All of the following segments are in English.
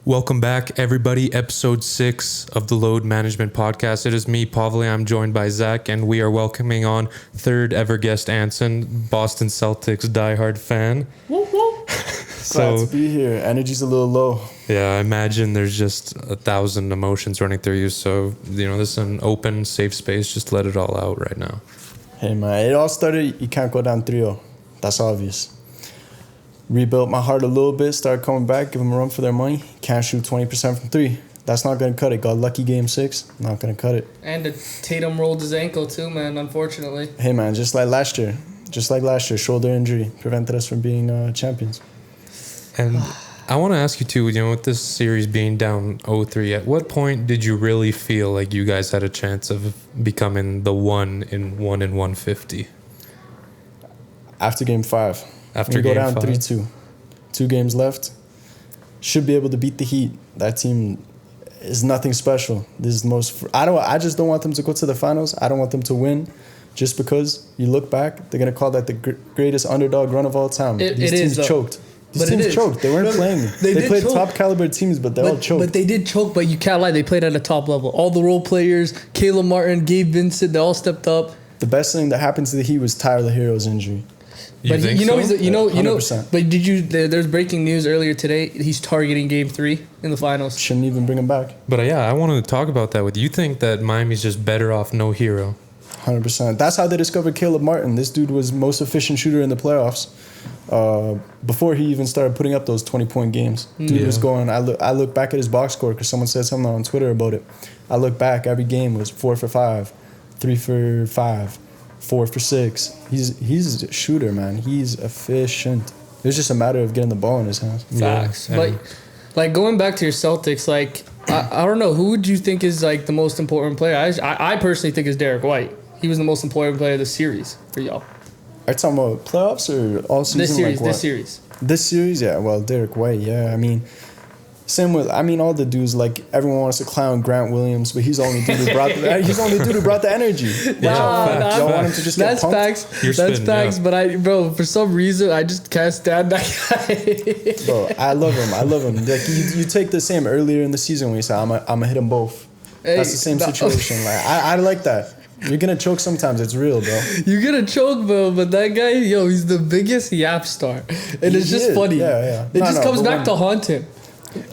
Welcome back, everybody. Episode 6 of the Load Management Podcast. It is me, Pavli. I'm joined by Zach, and we are welcoming on third ever guest, Anson, Boston Celtics diehard fan. Glad to be here. Energy's a little low. Yeah, I imagine there's just 1,000 emotions running through you. So, this is an open, safe space. Just let it all out right now. Hey, man. It all started, you can't go down 3-0. That's obvious. Rebuilt my heart a little bit, started coming back, give them a run for their money. Can't shoot 20% from 3. That's not going to cut it. Got lucky game 6. Not going to cut it. And Tatum rolled his ankle too, man, unfortunately. Hey, man, just like last year, shoulder injury prevented us from being champions. And I want to ask you too, with this series being down 0-3, at what point did you really feel like you guys had a chance of becoming the 1 in 150? After game 5. After we game go down 5. 3-2. 2 games left. Should be able to beat the Heat. That team is nothing special. This is the most. I just don't want them to go to the finals. I don't want them to win, just because you look back, they're gonna call that the greatest underdog run of all time. These teams choked. These teams choked. They weren't playing. They played top caliber teams, but they all choked. But they did choke. But you can't lie. They played at a top level. All the role players, Caleb Martin, Gabe Vincent, they all stepped up. The best thing that happened to the Heat was Tyler Hero's injury. But There's breaking news earlier today. He's targeting Game 3 in the finals. Shouldn't even bring him back. But yeah, I wanted to talk about that with you. Think that Miami's just better off no Hero? 100%. That's how they discovered Caleb Martin. This dude was most efficient shooter in the playoffs before he even started putting up those 20-point games. Dude was going. I look back at his box score because someone said something on Twitter about it. I look back, every game was 4 for 5, 3 for 5. 4 for 6. He's a shooter, man. He's efficient. It's just a matter of getting the ball in his hands. Facts. Yeah. Like going back to your Celtics, I don't know, who would you think is like the most important player? I personally think is Derek White. He was the most important player of the series for y'all. Are you talking about playoffs or all season? This series, yeah. Well, Derek White, yeah. I mean, same with, all the dudes, like, everyone wants to clown Grant Williams, but he's the only dude who brought the energy. Y'all want him to just get pumped? That's facts, but for some reason, I just can't stand that guy. Bro, I love him. Like, you take the same earlier in the season when you say, I'm gonna hit them both. That's the same situation. Like, I like that. You're gonna choke sometimes. It's real, bro. You're gonna choke, bro. But that guy, he's the biggest yap star. And it's just funny. Yeah. It just comes back to haunt him.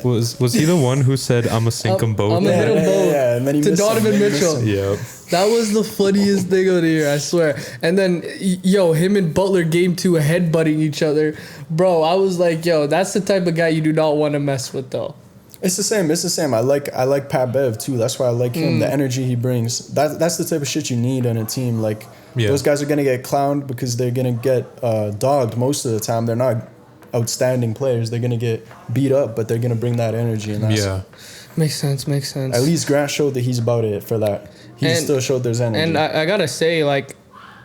Was he the one who said, "I'ma sink them both"? I'ma hit them both. Yeah, and then he to Donovan Mitchell. Yep. That was the funniest thing of the year, I swear. And then, him and Butler game 2 headbutting each other. Bro, I was like, that's the type of guy you do not want to mess with, though. It's the same. I like Pat Bev too. That's why I like him. The energy he brings. That's the type of shit you need on a team. Like those guys are gonna get clowned because they're gonna get dogged most of the time. They're not outstanding players. They're gonna get beat up, but they're gonna bring that energy. And that's, makes sense. At least Grant showed that he's about it for that. He still showed there's energy. And I gotta say,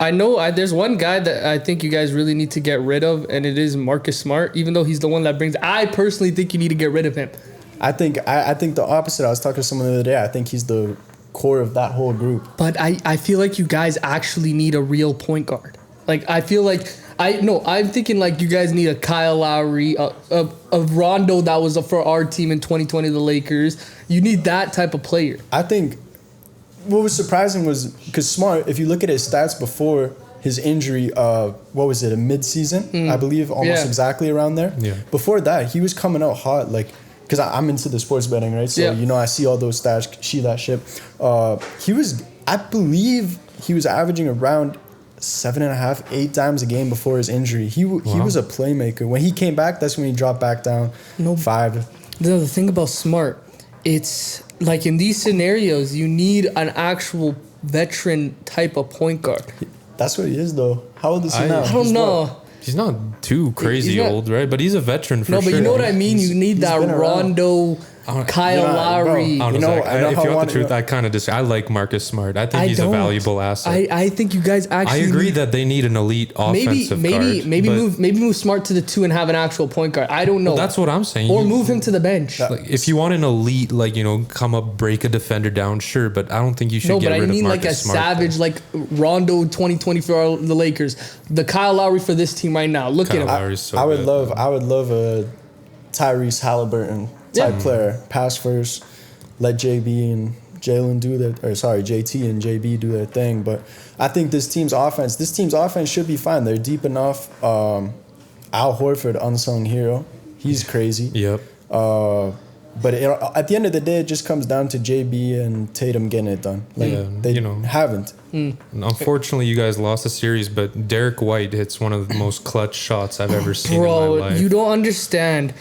I know there's one guy that I think you guys really need to get rid of, and it is Marcus Smart. Even though he's the one that brings, I personally think you need to get rid of him. I think the opposite. I was talking to someone the other day. I think he's the core of that whole group. But I feel like you guys actually need a real point guard. Like, I feel like I'm thinking like you guys need a Kyle Lowry, a Rondo that was for our team in 2020, the Lakers. You need that type of player. I think what was surprising was because Smart, if you look at his stats before his injury, what was it, a mid-season, I believe, almost exactly around there. Yeah. Before that, he was coming out hot, like, because I'm into the sports betting, right? So, I see all those stats, that shit. I believe he was averaging around 7.5, 8 times a game before his injury. He was a playmaker. When he came back, that's when he dropped back down 5. The thing about Smart, it's like in these scenarios, you need an actual veteran type of point guard. That's what he is, though. How old is he now? I don't know. He's not too crazy old, right? But he's a veteran for sure. No, but you know what I mean? You need that Rondo, Kyle Lowry. If you want the truth, I kind of I like Marcus Smart. I think he's a valuable asset. I think you guys actually. I agree that they need an elite offensive guard. Maybe move Smart to the 2 and have an actual point guard. I don't know. Well, that's what I'm saying. Or move him to the bench. If you want an elite, come up, break a defender down, sure. But I don't think you should get rid of Marcus Smart. No, but I mean like a savage, like Rondo 2020 for the Lakers. The Kyle Lowry for this team right now. Look at him. I would love a Tyrese Halliburton type player. Pass first, let JT and JB do their thing. But I think this team's offense should be fine. They're deep enough. Al Horford, unsung hero. He's crazy. Yep. But at the end of the day, it just comes down to JB and Tatum getting it done. They haven't. Unfortunately, you guys lost the series, but Derek White hits one of the most clutch shots I've ever seen in my life. You don't understand.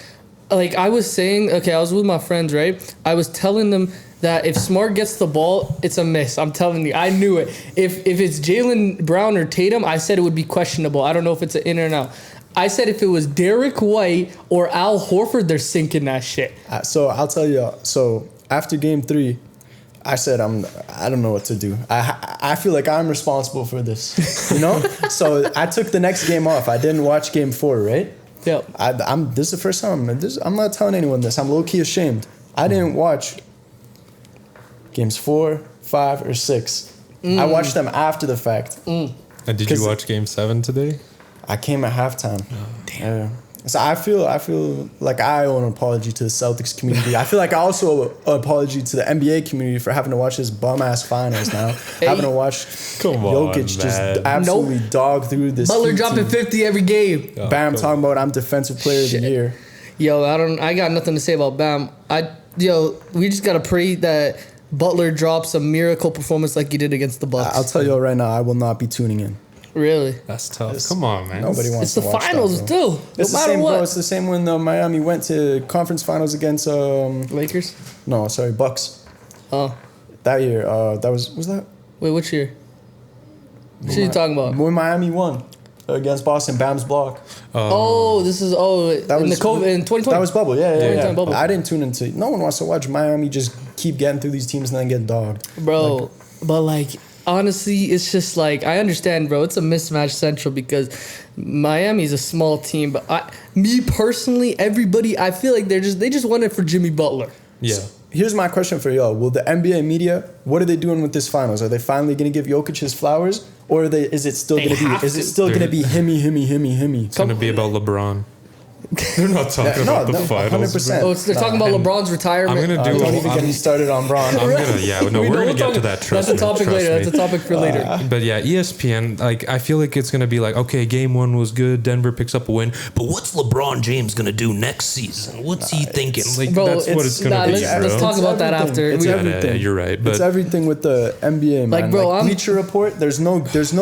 Like I was saying, I was with my friends, right? I was telling them that if Smart gets the ball, it's a miss. I'm telling you, I knew it. If it's Jaylen Brown or Tatum, I said it would be questionable. I don't know if it's an in or an out. I said if it was Derek White or Al Horford, they're sinking that shit. So I'll tell you. So after Game 3, I said I don't know what to do. I feel like I'm responsible for this, So I took the next game off. I didn't watch Game 4, right? Yep. This is the first time. I'm not telling anyone this. I'm low key ashamed. I didn't watch Games 4, 5, or 6. I watched them after the fact. And did you watch Game 7 today? I came at halftime. Oh, damn. So I feel like I owe an apology to the Celtics community. I feel like I also owe an apology to the NBA community for having to watch this bum-ass finals now. Having to watch Jokic just absolutely dog through this Butler dropping 50 every game. Bam talking about I'm defensive player of the year. Yo, I got nothing to say about Bam. We just got to pray that Butler drops a miracle performance like he did against the Bucks. I'll tell you right now, I will not be tuning in. Really? That's tough. Come on, man. Nobody wants to watch that. It's the finals, too. It's the same, bro. It's the same when Miami went to conference finals against Lakers? No, sorry, Bucks. Oh. That year, was that? Wait, which year? What are you talking about? When Miami won against Boston, Bam's block. That was in 2020. That was bubble, yeah. Bubble. I didn't tune into. No one wants to watch Miami just keep getting through these teams and then get dogged, bro. Honestly, it's just like, I understand, bro. It's a mismatch central because Miami's a small team. But me personally, everybody, I feel like they just want it for Jimmy Butler. Yeah. So here's my question for y'all. Will the NBA media, what are they doing with this finals? Are they finally going to give Jokic his flowers? Or is it still going to be himmy? It's going to be about LeBron. They're not talking about the finals. 100%. They're talking about LeBron's retirement. I'm gonna don't even get me started on Bron. We're gonna get to that. That's a topic later. That's a topic for later. But yeah, ESPN. I feel like it's gonna be like, okay, game 1 was good. Denver picks up a win, but what's LeBron James gonna do next season? What's he thinking? That's what it's gonna be. Let's talk about that after. It's everything. Yeah, you're right. But it's everything with the NBA, man. Bleacher Report. There's no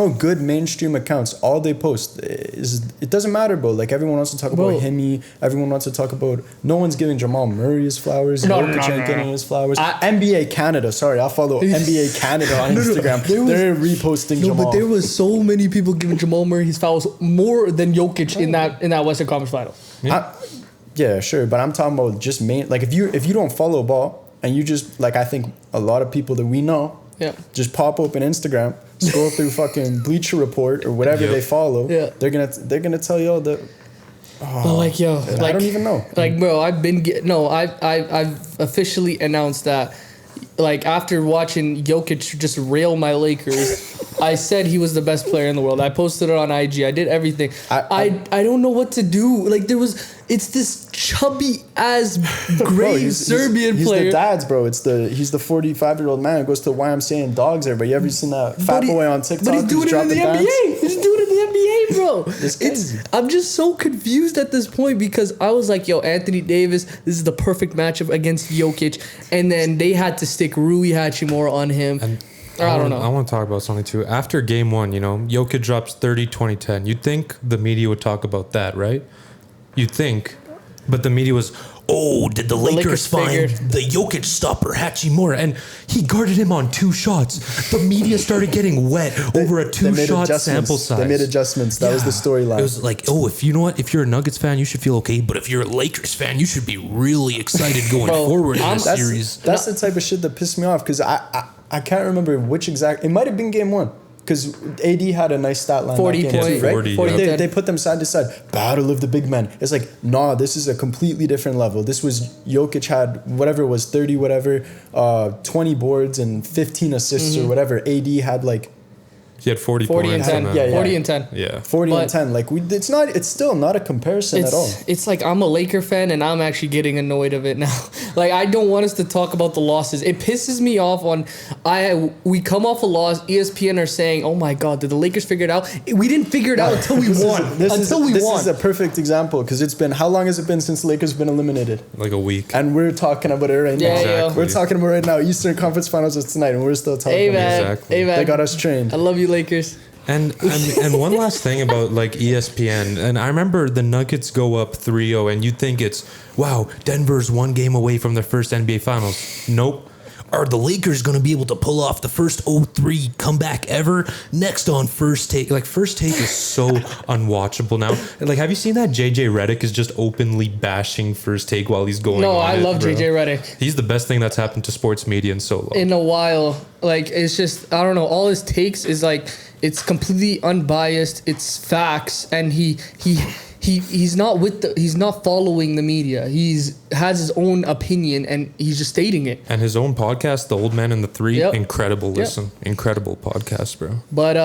good mainstream accounts. All they post is it doesn't matter, bro. Like everyone wants to talk about Himmy. Everyone wants to talk about. No one's giving Jamal Murray his flowers. Jokic ain't getting his flowers. NBA Canada. Sorry, I'll follow NBA Canada on Instagram. They're reposting Jamal. But there was so many people giving Jamal Murray his fouls more than Jokic in that Western Conference final. Yeah, sure. But I'm talking about just main. Like if you don't follow ball and you just I think a lot of people that we know. Yeah. Just pop open Instagram, scroll through fucking Bleacher Report or whatever they follow. Yeah. They're gonna tell you all that. Oh, I don't even know. Bro, I've officially announced that. After watching Jokic just rail my Lakers, I said he was the best player in the world. I posted it on IG. I did everything. I don't know what to do. It's this chubby ass great Serbian player. He's the dad's, bro. He's the 45-year-old man who goes to the YMCA and dogs everybody. You ever seen that fat boy on TikTok? But he's doing it in the NBA. He's doing it in the NBA, bro. I'm just so confused at this point because I was like, yo, Anthony Davis, this is the perfect matchup against Jokic. And then they had to stick Rui Hachimura on him. And I don't know. I want to talk about something too. After game 1, Jokic drops 30, 20, 10. You'd think the media would talk about that, right? You'd think. But the media was, did the Lakers find the Jokic stopper, Hachimura? And he guarded him on 2 shots. The media started getting wet over a 2-shot sample size. They made adjustments. That was the storyline. It was like, if you're a Nuggets fan, you should feel okay. But if you're a Lakers fan, you should be really excited going forward in this series. That's the type of shit that pissed me off because I can't remember which exact. It might have been game 1. Because AD had a nice stat line. 40 points, right? 40, they put them side to side. Battle of the big men. It's like, nah, this is a completely different level. This was, Jokic had whatever it was, 30 whatever, 20 boards and 15 assists or whatever. AD had He had 40 40 and points. 10. Yeah, 40 and 10. Yeah. 40 and 10. Like it's still not a comparison at all. It's like I'm a Laker fan and I'm actually getting annoyed of it now. Like I don't want us to talk about the losses. It pisses me off when we come off a loss. ESPN are saying, "Oh my God, did the Lakers figure it out?" We didn't figure it out until we won. This is a perfect example because it's been, how long has it been since the Lakers have been eliminated? Like a week. And we're talking about it right now. Exactly. We're talking about it right now. Eastern Conference Finals is tonight and we're still talking about it. Exactly. Amen. They got us trained. I love you, Lakers. And one last thing about like ESPN, and I remember the Nuggets go up 3-0 and you think it's, wow, Denver's one game away from their first NBA Finals. Nope. Are the Lakers going to be able to pull off the first 0-3 comeback ever? Next on First Take. Like, First Take is so unwatchable now. Like, have you seen that JJ Redick is just openly bashing First Take while he's going on I love bro. JJ Redick. He's the best thing that's happened to sports media in so long. In a while. Like, it's just, I don't know. All his takes is like, it's completely unbiased. It's facts. And he's not following the media. Has his own opinion and he's just stating it. And his own podcast, The Old Man and the Three, Yep. Incredible listen. Incredible podcast, bro. But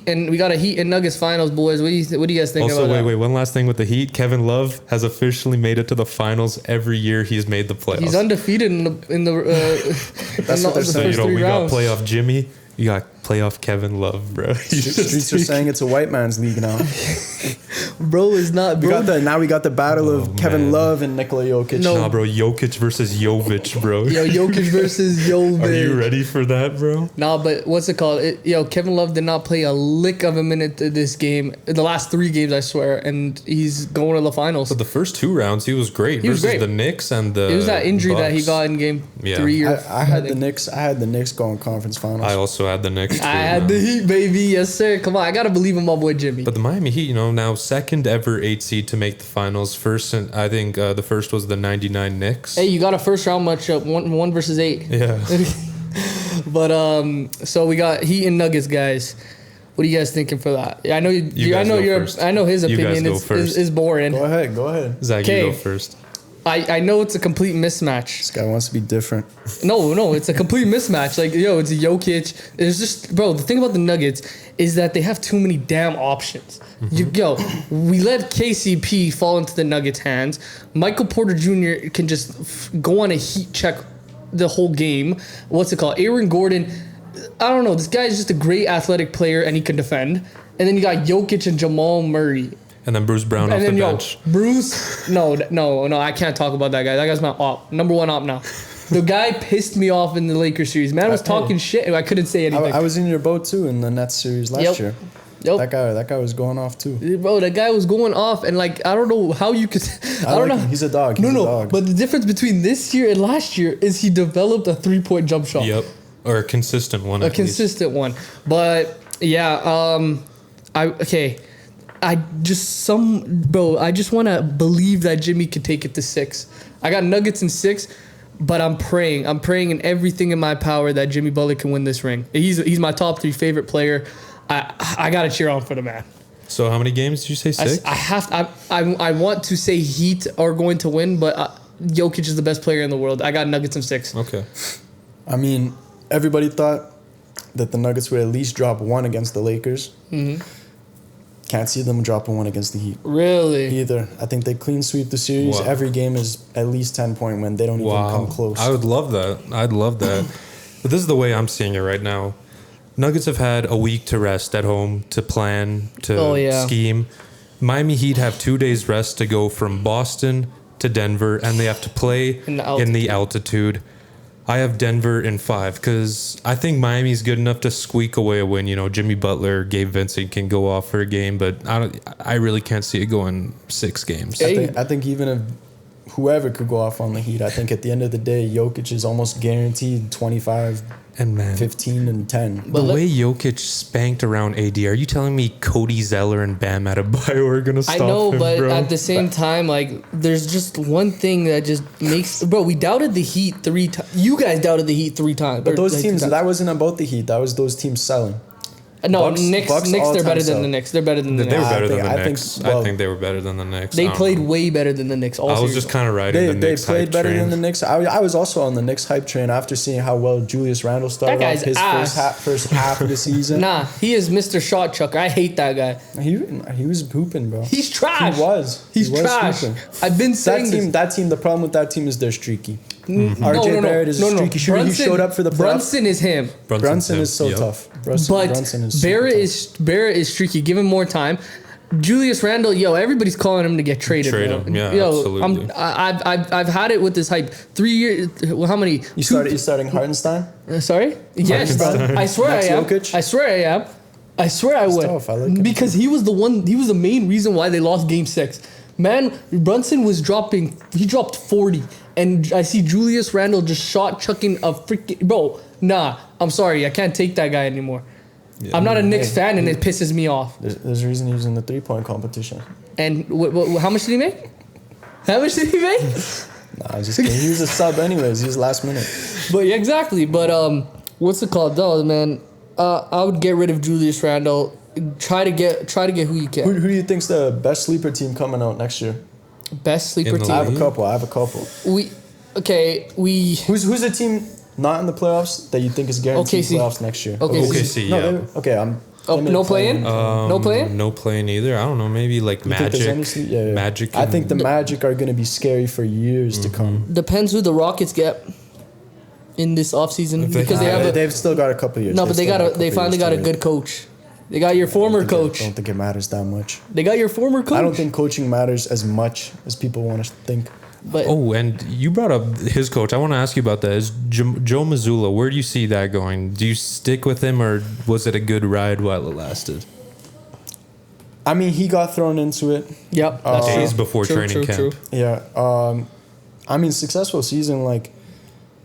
we got a Heat and Nuggets finals, boys. What do you guys think Also, about that? wait, one last thing with the Heat. Kevin Love has officially made it to the finals every year he's made the playoffs. He's undefeated in the That's what they're saying. first three we rounds. got playoff Jimmy. You got playoff Kevin Love, bro. Streets are saying it's a white man's league now. Bro is not. We Bro. got the battle of Kevin Love and Nikola Jokic. No. Nah, bro. Jokic versus Jovic, bro. Yo, Jokic versus Jovic. Are you ready for that, bro? Nah, but what's it called? Kevin Love did not play a lick of a minute to this game. The last 3 games, I swear, and he's going to the finals. But the first 2 rounds, he was great. He was versus great. the Knicks and the It was that injury that he Bucks. got in game Yeah. 3 or I had the think. Knicks. I had the Knicks going conference finals. I also had the Knicks, too. I had the Heat, baby. Yes, sir. Come on, I gotta believe in my boy Jimmy. But the Miami Heat, now second ever 8 seed to make the finals. First, I think the first was the 99 Knicks. Hey, you got a first round matchup, one versus 8. Yeah. But so we got Heat and Nuggets, guys. What are you guys thinking for that? I know I know his You guys opinion go first. is boring. Go ahead. Zach, you Okay. go first. I know it's a complete mismatch. This guy wants to be different. No, it's a complete mismatch. Like, it's a Jokic. It's just, bro, the thing about the Nuggets is that they have too many damn options. We let KCP fall into the Nuggets' hands. Michael Porter Jr. can just go on a heat check the whole game. What's it called? Aaron Gordon, I don't know. This guy is just a great athletic player and he can defend. And then you got Jokic and Jamal Murray. And then Bruce Brown off the bench. Bruce, no, I can't talk about that guy. That guy's my op, number 1 op now. The guy pissed me off in the Lakers series. Man was talking shit, and I couldn't say anything. I was in your boat too in the Nets series last year. Yep. That guy was going off too. Bro, that guy was going off, and like I don't know how you could. I don't know. He's a dog. He's a dog. But the difference between this year and last year is he developed a 3-point jump shot. Yep. Or a consistent one. A consistent one. But yeah, I just want to believe that Jimmy could take it to 6. I got Nuggets in 6, but I'm praying in everything in my power that Jimmy Butler can win this ring. He's my top 3 favorite player. I gotta cheer on for the man. So how many games did you say? 6? I want to say Heat are going to win, but Jokic is the best player in the world. I got Nuggets in 6. Okay. I mean, everybody thought that the Nuggets would at least drop 1 against the Lakers. Mm-hmm. Can't see them dropping 1 against the Heat. Really? Either. I think they clean sweep the series. Wow. Every game is at least 10-point win. They don't even come close. I would love that. I'd love that. But this is the way I'm seeing it right now. Nuggets have had a week to rest at home, to plan, to scheme. Miami Heat have 2 days rest to go from Boston to Denver, and they have to play in the altitude. I have Denver in 5 because I think Miami's good enough to squeak away a win. Jimmy Butler, Gabe Vincent can go off for a game, but I really can't see it going 6 games. I think even if whoever could go off on the Heat, I think at the end of the day, Jokic is almost guaranteed 25, and man, 15, and 10. The way Jokic spanked around AD, are you telling me Cody Zeller and Bam Adebayo are going to stop him, I know, but bro? at the same time, like, there's just one thing that just makes... Bro, we doubted the Heat 3 times. You guys doubted the Heat 3 times. But those teams, that wasn't about the Heat. That was those teams selling. No, Bucks- Knicks. Bucks They're all-time better than sell. the Knicks. They're better than the They were Knicks. better than I the think- Knicks. well, I think they were better than the Knicks. They I don't played know. way better than the Knicks. I was just kind of riding the They Knicks played hype better train. than the Knicks. I was also on the Knicks hype train after seeing how well Julius Randle started That guy's off his ass. first half of the season. Nah, he is Mr. Shot Chucker. I hate that guy. He was hooping, bro. He's trash. He was. He's He was trash. hooping. I've been saying That team. The problem with that team is they're streaky. Mm-hmm. RJ Barrett is a streaky shooter. He showed up for the playoffs. Brunson is him. Brunson is so Yep. tough. But Brunson is super tough. Barrett is streaky. Give him more time. Julius Randle, everybody's calling him to get traded. Trade bro. him, yeah, absolutely. I've had it with this hype. 3 years. Well, how many? You starting Hartenstein? Sorry. Yes, Hartenstein? I swear Next I am. Jokic? I swear I am. I swear I would. tough. I like him. Because he was the one. He was the main reason why they lost Game 6. Man, Brunson was dropping. He dropped 40, and I see Julius Randle just shot chucking a freaking bro. Nah, I'm sorry, I can't take that guy anymore. Yeah. I'm not a Knicks fan, and it pisses me off. There's a reason he was in the 3-point competition. And how much did he make? How much did he make? Nah, I'm just kidding. He was a sub anyways. He was last minute. But yeah, exactly. But what's it called? Though, man, I would get rid of Julius Randle. Try to get who you can. Who do you think's the best sleeper team coming out next year? Best sleeper In the team. I have a couple. We Who's a team not in the playoffs that you think is guaranteed OKC. playoffs next year? OKC, No, yeah. okay, I'm. no playing. No playing. No playing either. I don't know. Maybe like You think there's any Magic. sleep? Yeah. Magic. I think the Magic are going to be scary for years to come. Depends who the Rockets get in this offseason If they- because they have a, They've still got a couple years. no, but they finally got a good coach. They got your former coach. I don't think it matters that much. They got your former coach. I don't think coaching matters as much as people want to think. But Oh, and you brought up his coach. I want to ask you about that. Is Joe Mazzulla? Where do you see that going? Do you stick with him, or was it a good ride while it lasted? I mean, he got thrown into it. yep, that's Days true. before training camp. Yeah. I mean, successful season. Like,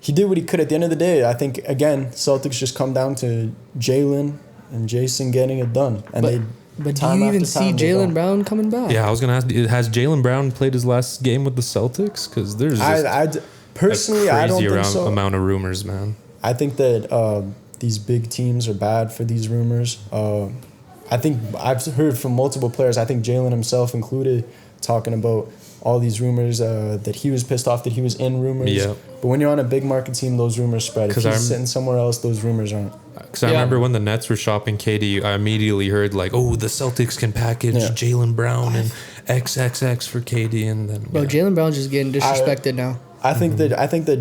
he did what he could. At the end of the day, I think again, Celtics just come down to Jalen and Jason getting it done, and But do time you even after see time they Jalen don't. Brown coming back? Yeah, I was gonna ask. Has Jalen Brown played his last game with the Celtics? Because there's just Personally, a I don't crazy think so. amount of rumors, man. I think that these big teams are bad for these rumors. I think I've heard from multiple players, I think Jalen himself included, talking about all these rumors that he was pissed off that he was in rumors. Yeah. But when you're on a big market team, those rumors spread. If 'Cause he's sitting somewhere else, those rumors aren't. Because I Yeah. remember when the Nets were shopping KD, I immediately heard like, "Oh, the Celtics can package Yeah. Jalen Brown and XXX for KD," and then Bro, Jalen Brown's just getting disrespected now. I think that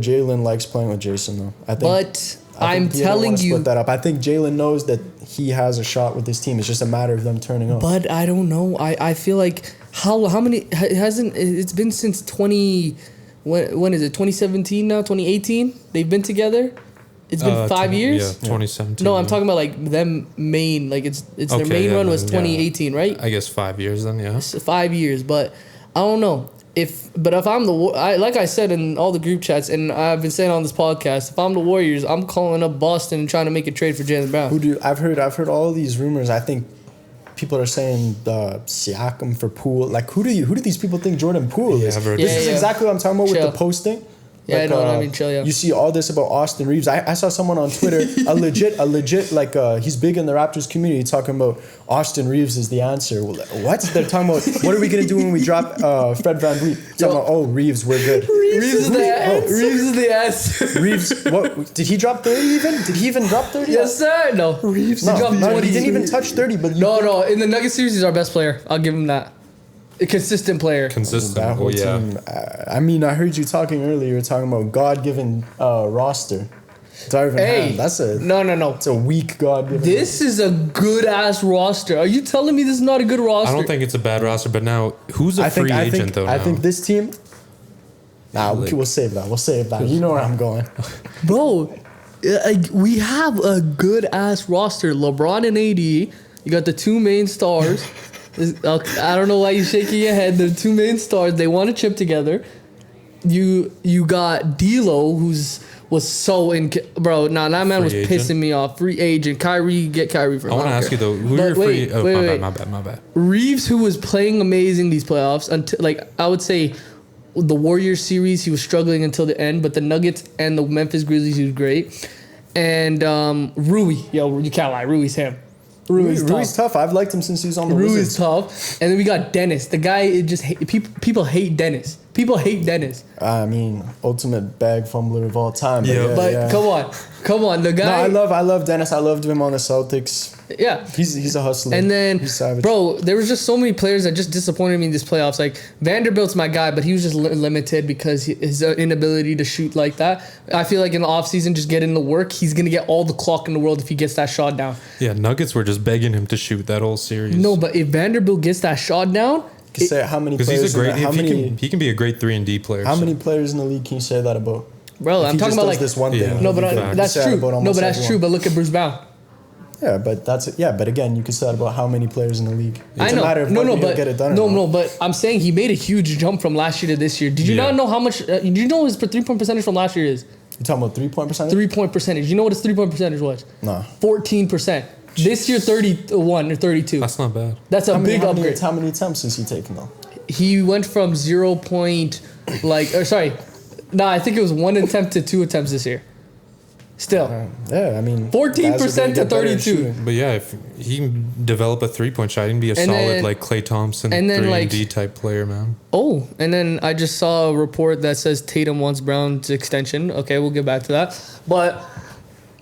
Jalen likes playing with Jason though. I think. But I'm he don't telling wanna you, split that up. I think Jalen knows that he has a shot with this team. It's just a matter of them turning up. but I don't know. I feel like how many it's been since 20 when is it 2017 now 2018 they've been together. It's been 5 years. Yeah, 2017. No, I'm talking about like them main like it's their Okay, main yeah, run was then, yeah. 2018, right? I guess 5 years then. Yeah. 5 years, but I don't know if I'm like I said in all the group chats, and I've been saying on this podcast, if I'm the Warriors, I'm calling up Boston and trying to make a trade for Jalen Brown. I've heard all these rumors. I think people are saying Siakam for Poole. Like who do these people think Jordan Poole is? I've heard This that. is Yeah. exactly what I'm talking about Chill. with the posting. Yeah, I know what I mean, chill, yeah. You see all this about Austin Reeves. I saw someone on Twitter, a legit like he's big in the Raptors community talking about Austin Reeves is the answer. Well, what? They're talking about what are we gonna do when we drop Fred VanVleet? Talking about Reeves, we're good. Reeves is the answer. Reeves is the answer. Reeves, what did he drop 30 even? Did he even drop 30? Yes, sir. No, Reeves. No, he dropped no, 20. he didn't even touch 30. But No. In the Nuggets series, he's our best player. I'll give him that. A consistent player. Consistent. that whole Oh yeah. team. I mean, I heard you talking earlier. You were talking about God-given roster. Darvin Hey, Ham. That's a no. It's a weak God-given. This is a good ass roster. Are you telling me this is not a good roster? I don't think it's a bad roster, but now who's a free agent though? I now? think this team. Nah, Like- we'll save that. We'll save that. You know where I'm going. Bro, we have a good ass roster. LeBron and AD. You got the two main stars. I don't know why you're shaking your head. The two main stars. They want to chip together. You got D'Lo, was so bro. Nah, that man was Free agent. pissing me off. Free agent. Get Kyrie for. I want to ask you though, who's But your free? wait, Oh, wait. my bad. Reeves, who was playing amazing these playoffs, until like I would say, the Warriors series he was struggling until the end, but the Nuggets and the Memphis Grizzlies he was great, and Rui, yo, you can't lie, Rui's him. Rui's tough. I've liked him since he was on the Wizards. Rui's tough. And then we got Dennis. The guy, people hate Dennis. People hate Dennis. I mean, ultimate bag fumbler of all time. But come on. The guy. No, I love Dennis. I loved him on the Celtics. Yeah. He's a hustler. And then, he's savage. bro, there was just so many players that just disappointed me in this playoffs. Like, Vanderbilt's my guy, but he was just limited because his inability to shoot like that. I feel like in the offseason, just get in the work. He's going to get all the clock in the world if he gets that shot down. Yeah, Nuggets were just begging him to shoot that whole series. No, but if Vanderbilt gets that shot down... Say how many players... He can be a great 3-and-D player. How many players in the league can you say that about? Bro, I'm talking about like... this one thing. No, but that's true. No, but that's true. But look at Bruce Brown. Yeah, but that's it. Yeah, but again, you could say that about how many players in the league. It's I know. a matter of get it done. But I'm saying he made a huge jump from last year to this year. Did you not know how much? Did you know his 3-point percentage from last year is? You talking about 3-point percentage? 3-point percentage. You know what his 3-point percentage was? No. 14%. This year, 31 or 32. That's not bad. That's a big upgrade. How many attempts has he taken though? He went from 0. I think it was 1 attempt to 2 attempts this year. Still. I mean 14% to 32. But yeah, if he can develop a 3-point shot, he can be a solid like Klay Thompson 3-and-D type player, man. Oh, and then I just saw a report that says Tatum wants Brown's extension. Okay, we'll get back to that. But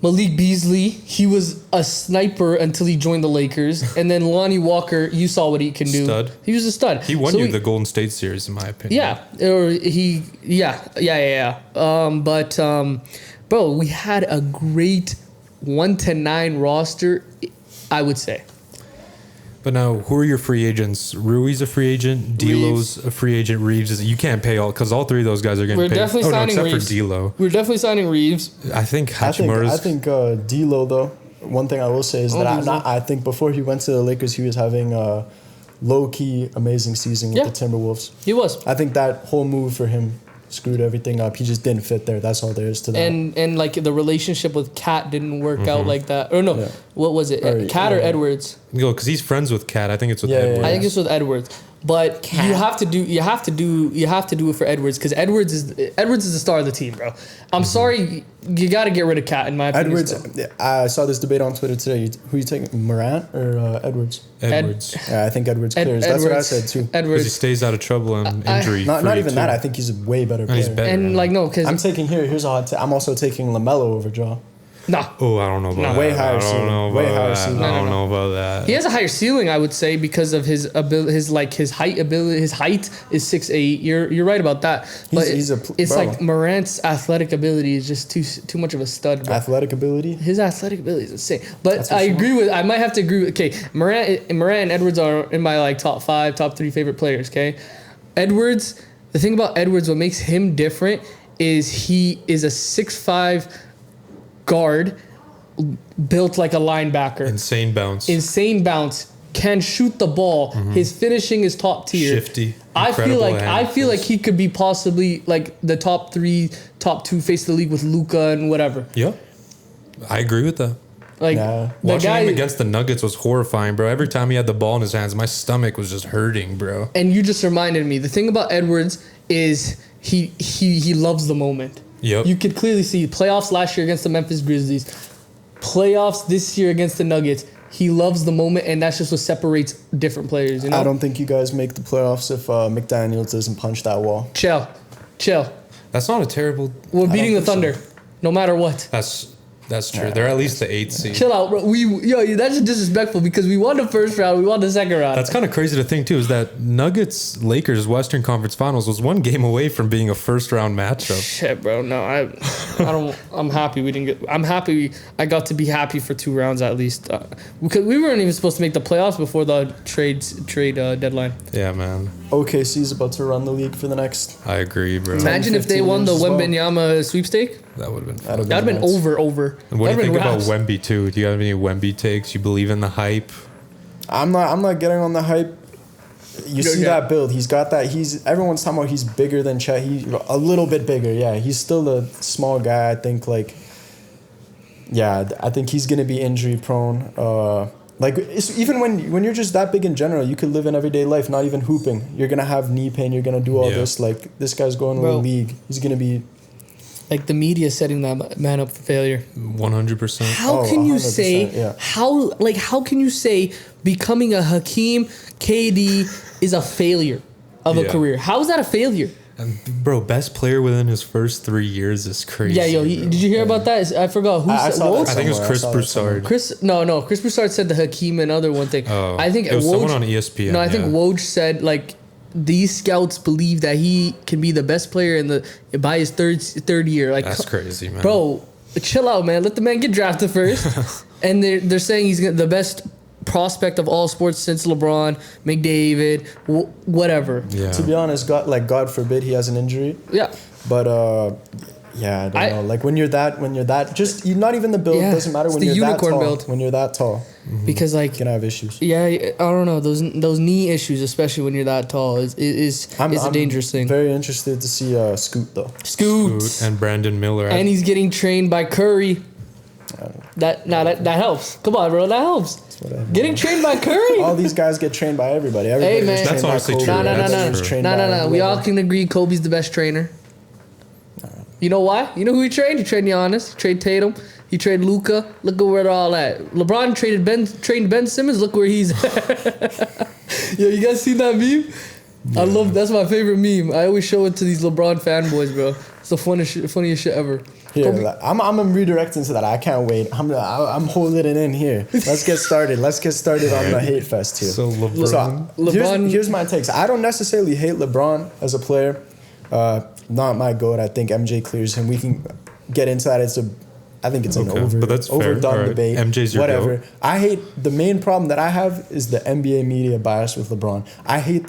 Malik Beasley, he was a sniper until he joined the Lakers. And then Lonnie Walker, you saw what he can do. Stud. He was a stud. He won the Golden State series, in my opinion. Bro, we had a great 1-9 roster, I would say. But now, who are your free agents? Rui's a free agent. D'Lo's a free agent. Reeves you can't pay all because all three of those guys are getting paid. We're definitely signing except Reeves. for D'Lo. We're definitely signing Reeves. I think Hachimura's. I think D'Lo though. One thing I will say is that I think before he went to the Lakers, he was having a low-key amazing season with the Timberwolves. He was. I think that whole move for him screwed everything up. He just didn't fit there. That's all there is to that. And like the relationship with Kat didn't work out like that. Or no, what was it? Kat or Edwards? No, because he's friends with Kat. I think it's with Edwards. I think it's with Edwards. But Kat. you have to do it for Edwards because Edwards is the star of the team, bro. I'm sorry, you got to get rid of Kat in my opinion. Edwards. I saw this debate on Twitter today. Who you taking, Morant or Edwards? Edwards. I think Edwards clears. That's what I said too. Because he stays out of trouble and injury. Not even that. I think he's a way better player. He's better. And like no, because I'm taking here's a hot. I'm also taking LaMelo over Ja. Nah. Oh, I don't know about that. Way higher ceiling. I don't know about that. He has a higher ceiling, I would say, because of his ability, his height ability. His height is 6'8". You're right about that. But it's like Morant's athletic ability is just too much of a stud. Bro. Athletic ability. His athletic ability is insane. But I might have to agree with. Okay, Morant and Edwards are in my like top 5, top 3 favorite players. Okay, Edwards. The thing about Edwards, what makes him different is he is a 6'5" guard built like a linebacker. Insane bounce. Can shoot the ball. Mm-hmm. His finishing is top tier. Shifty. I feel like he could be possibly like the top 3, top 2 face of the league with Luka and whatever. Yeah. I agree with that. Like watching him against the Nuggets was horrifying, bro. Every time he had the ball in his hands, my stomach was just hurting, bro. And you just reminded me. The thing about Edwards is he loves the moment. Yep. You could clearly see playoffs last year against the Memphis Grizzlies, playoffs this year against the Nuggets. He loves the moment, and that's just what separates different players. You know? I don't think you guys make the playoffs if McDaniels doesn't punch that wall. Chill. That's not a terrible. We're beating the Thunder, no matter what. That's true. They're at least the 8th seed. Chill out, bro. That's disrespectful because we won the first round, we won the second round. That's kind of crazy to think too. Is that Nuggets Lakers Western Conference Finals was 1 game away from being a first round matchup? Shit, bro. No, I don't. I'm happy we didn't get. I'm happy I got to be happy for 2 rounds at least because we weren't even supposed to make the playoffs before the trade deadline. Yeah, man. OKC's about to run the league for the next. I agree, bro. Imagine if they won the Wembanyama sweepstake. That would have been fun. That would have been over. And what do you think about Wemby too? Do you have any Wemby takes? You believe in the hype? I'm not getting on the hype. You see that build? He's got that. Everyone's talking about he's bigger than Chet. He's a little bit bigger. Yeah, he's still a small guy. I think I think he's gonna be injury prone. Even when you're just that big in general, you could live in everyday life, not even hooping. You're gonna have knee pain. You're gonna do all this. Like this guy's going to the league. He's gonna be. like the media setting that man up for failure. 100%. How can you 100%, say yeah. how can you say becoming a Hakeem KD is a failure of a Yeah. career? How is that a failure? And bro, best player within his first 3 years is crazy. Yeah, yo, bro. did you hear about that? I forgot who I said saw that Woj? I think it was somewhere. Chris I saw that somewhere. Broussard. Chris Broussard said the Hakeem and other one thing. Oh, I think it was Woj, someone on ESPN. No, I think yeah. Woj said like these scouts believe that he can be the best player by his third year. Like That's crazy, man. bro, chill out, man. Let the man get drafted first. And they're saying he's the best prospect of all sports since LeBron, McDavid, whatever. Yeah. To be honest, God forbid he has an injury. Yeah. But yeah, I don't know. Like when you're that, just not even the build. Yeah, doesn't matter it's when the you're that unicorn tall. build. When you're that tall, Because like you're gonna have issues. yeah, I don't know, those knee issues, especially when you're that tall, is a dangerous thing. Very interested to see Scoot though. Scoot. And Brandon Miller. And he's getting trained by Curry. That helps. Come on, bro, that helps. Whatever. Getting trained by Curry. All these guys get trained by everybody. Everybody man. was trained That's by honestly Kobe. true. No. Everybody was trained by We all whoever. can agree Kobe's the best trainer. You know why? You know who he trained? He trained Giannis. He trained Tatum. He trained Luka. Look at where they're all at. LeBron trained Ben Simmons. Look where he's at. Yo, you guys seen that meme? Yeah. That's my favorite meme. I always show it to these LeBron fanboys, bro. It's the funniest shit ever. Here, I'm redirecting to that. I can't wait. I'm holding it in here. Let's get started. On the hate fest here. So LeBron. Here's my takes. I don't necessarily hate LeBron as a player. Not my GOAT. I think MJ clears him. We can get into that. I think it's an but that's fair. overdone Right. debate. MJ's your whatever. GOAT. I hate the main problem that I have is the NBA media bias with LeBron. I think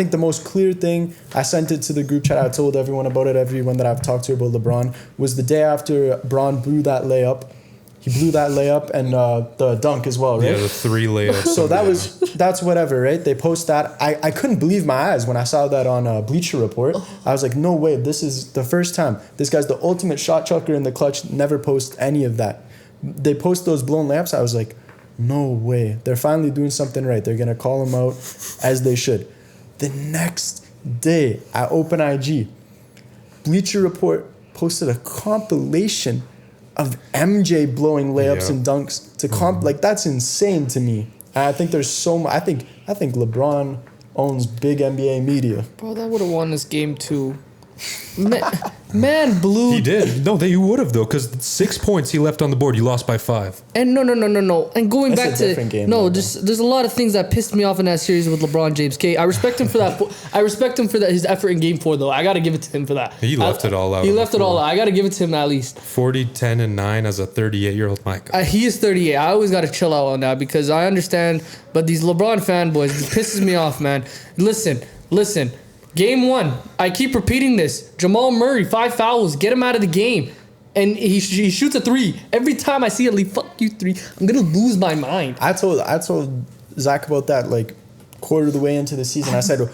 the most clear thing, I sent it to the group chat. I told everyone about it. Everyone that I've talked to about LeBron was the day after Bron blew that layup. He blew that layup and the dunk as well, right? Yeah, the 3 layups. So that's whatever, right? They post that. I couldn't believe my eyes when I saw that on Bleacher Report. I was like, no way, this is the first time. This guy's the ultimate shot chucker in the clutch, never post any of that. They post those blown layups. I was like, no way. They're finally doing something right. They're going to call him out as they should. The next day, I open IG. Bleacher Report posted a compilation of MJ blowing layups and dunks to like that's insane to me. And I think there's so much. I think LeBron owns big NBA media. Bro, that would have won this game too. Man blew. He did. No, you would have though, because 6 points he left on the board. You lost by 5. And no. And going That's back a to different game, no, though. just there's a lot of things that pissed me off in that series with LeBron James. Okay, I respect him for that. I respect him for that. His effort in Game 4, though. I gotta give it to him for that. He left it all out. He left it all out. I gotta give it to him at least. 40, 10, and 9 as a 38-year-old. My God. He is 38. I always gotta chill out on that because I understand. But these LeBron fanboys, it pisses me off, man. Listen. Game 1, I keep repeating this. Jamal Murray, 5 fouls, get him out of the game. And he shoots a 3. Every time I see a lead, fuck you 3, I'm going to lose my mind. I told Zach about that like quarter of the way into the season. I said,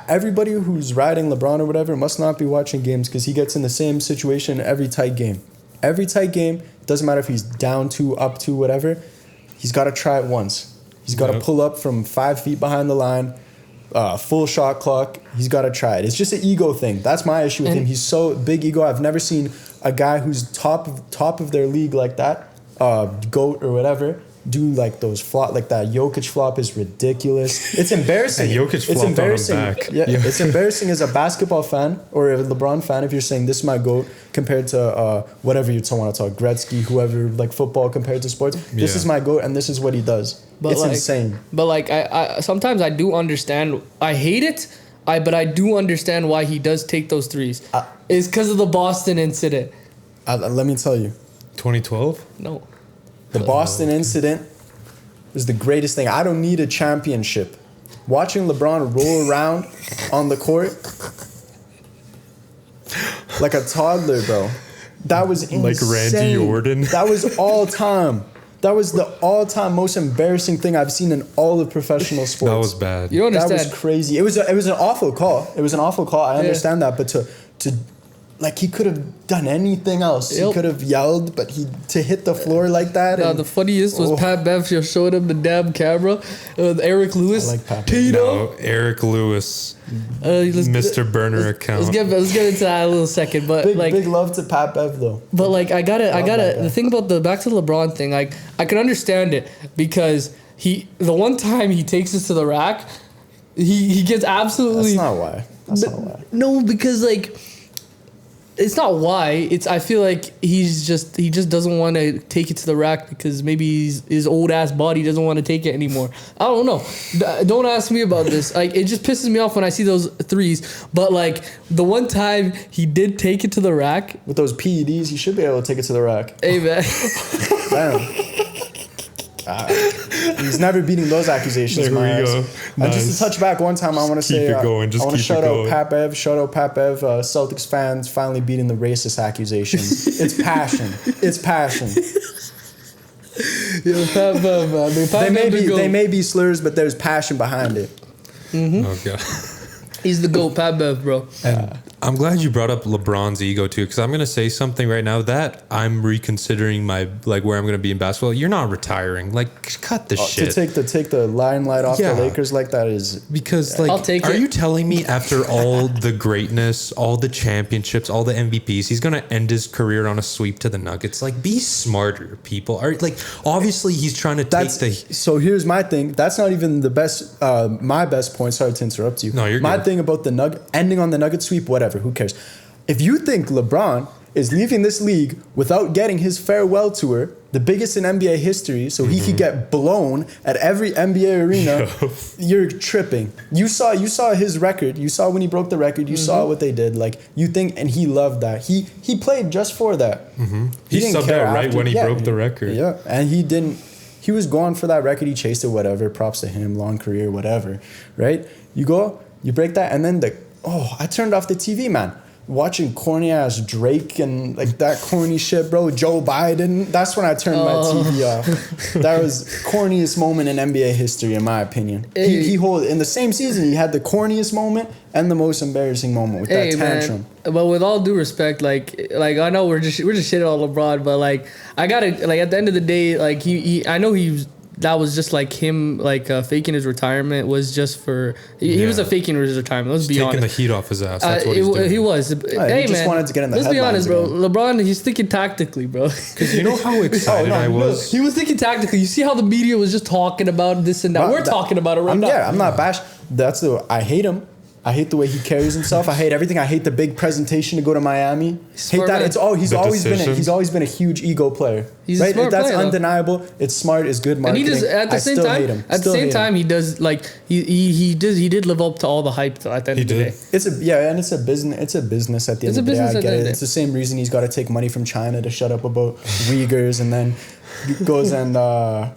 everybody who's riding LeBron or whatever must not be watching games because he gets in the same situation every tight game. Every tight game, doesn't matter if he's down 2, up 2, whatever, he's got to try it once. He's got to pull up from 5 feet behind the line. Full shot clock. He's got to try it. It's just an ego thing. That's my issue with him. He's so big ego. I've never seen a guy who's top of their league like that, GOAT or whatever, do like those flop, like that Jokic flop is ridiculous. It's embarrassing. And Jokic it's flopped embarrassing. on him back. Yeah, it's embarrassing as a basketball fan or a LeBron fan if you're saying this is my GOAT compared to whatever you want to talk, Gretzky, whoever, like football compared to sports. This is my GOAT and this is what he does. But it's insane. But like I sometimes I do understand. I hate it. But I do understand why he does take those threes. It's because of the Boston incident. Let me tell you. 2012? No. The Boston incident is the greatest thing. I don't need a championship. Watching LeBron roll around on the court like a toddler, bro. That was insane. Like Randy Orton. That was all time. That was the all-time most embarrassing thing I've seen in all of professional sports. That was bad. You don't understand. That was crazy. It was an awful call. I understand that, but to like he could have done anything else. He could have yelled, but to hit the floor like that. No, the funniest was Pat Bev showed him the damn camera. Eric Lewis. I like Pat Bev. No, Eric Lewis. Mr. Burner account. Let's get into that in a little second. But big love to Pat Bev though. But like I gotta the thing about back to the LeBron thing, like I can understand it because the one time he takes us to the rack, he gets absolutely. That's not why. No, because like. It's not why. I feel like he just doesn't want to take it to the rack because maybe his old ass body doesn't want to take it anymore. I don't know. Don't ask me about this. Like it just pisses me off when I see those threes. But like the one time he did take it to the rack with those PEDs, he should be able to take it to the rack. Hey man. Damn. He's never beating those accusations. There we go. And just to touch back one time, I want to say, I want to shout out Pat Bev. Shout out Pat Bev. Celtics fans finally beating the racist accusations. It's passion. It's passion. Yo, Pat Bev, man. They may be slurs, but there's passion behind it. Mm-hmm. Oh god. He's the GOAT, Pat Bev, bro. And I'm glad you brought up LeBron's ego too, because I'm gonna say something right now that I'm reconsidering my where I'm gonna be in basketball. You're not retiring. Like, cut the shit. To take the limelight off the Lakers like that is because like, I'll take are it. you telling me after all the greatness, all the championships, all the MVPs, he's gonna end his career on a sweep to the Nuggets? Like, be smarter, people. Are like obviously he's trying to take the. So here's my thing. That's not even the best. My best point. Sorry to interrupt you. No, you're my good. thing about the ending on the Nugget sweep. Whatever. Who cares? If you think LeBron is leaving this league without getting his farewell tour, the biggest in NBA history, so he could get blown at every NBA arena, you're tripping. You saw his record. You saw when he broke the record. You saw what they did. Like, you think, and he loved that. He played just for that. Mm-hmm. He didn't subbed care out right after. when he broke the record. Yeah, and he didn't. He was going for that record. He chased it. Whatever. Props to him. Long career. Whatever. Right? You go. You break that, and then I turned off the TV, man. Watching corny ass Drake and like that corny shit, bro. Joe Biden. That's when I turned my TV off. That was corniest moment in NBA history, in my opinion. He in the same season. He had the corniest moment and the most embarrassing moment with that tantrum. Man. But with all due respect, like I know we're just shitting on LeBron, but like I gotta like at the end of the day, like I know that was just like him, like faking his retirement was just for. He was faking his retirement. Let's be honest. Taking the heat off his ass. That's what he's doing. He was. Hey, he just wanted to get in the let's be honest, bro. Again. LeBron, he's thinking tactically, bro. Because you know how excited I was. He was thinking tactically. You see how the media was just talking about this and that. We're talking about it right now. Yeah, I'm not bashed. I hate him. I hate the way he carries himself. I hate everything. I hate the big presentation to go to Miami. Hate that. He's always been a huge ego player. He's a smart That's player, undeniable. It's smart. It's good marketing. And he does at the same time. Hate him. At the same time, he does like he did live up to all the hype at the end of the day. It's a business. It's a business at the end of the day. I get it. It's the same reason he's got to take money from China to shut up about Uyghurs, and then goes and.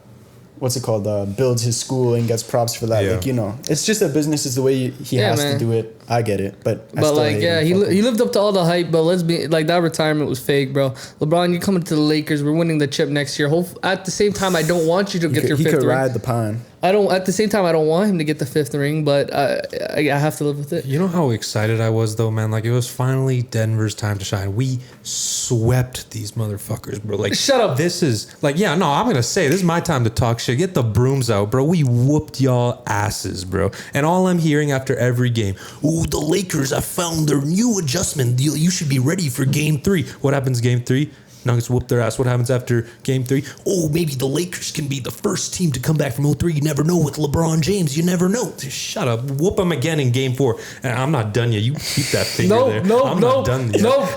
What's it called? Builds his school and gets props for that. Yeah. Like, it's just a business. It's the way he has to do it. I get it, but I still hate him. He lived up to all the hype. But let's be like, that retirement was fake, bro. LeBron, you're coming to the Lakers. We're winning the chip next year. At the same time, I don't want you to get your fifth ring. He could ride the pine. At the same time, I don't want him to get the fifth ring, but I have to live with it. You know how excited I was though, man. Like, it was finally Denver's time to shine. We swept these motherfuckers, bro. Like, shut up. This is like, I'm gonna say this is my time to talk shit. Get the brooms out, bro. We whooped y'all asses, bro. And all I'm hearing after every game, ooh, the Lakers have found their new adjustment. You should be ready for game 3. What happens game 3? Nuggets whoop their ass. What happens after game 3? Oh, maybe the Lakers can be the first team to come back from 0-3. You never know with LeBron James. You never know. Just shut up. Whoop them again in game 4. And I'm not done yet. You keep that finger there. I'm not done yet. No.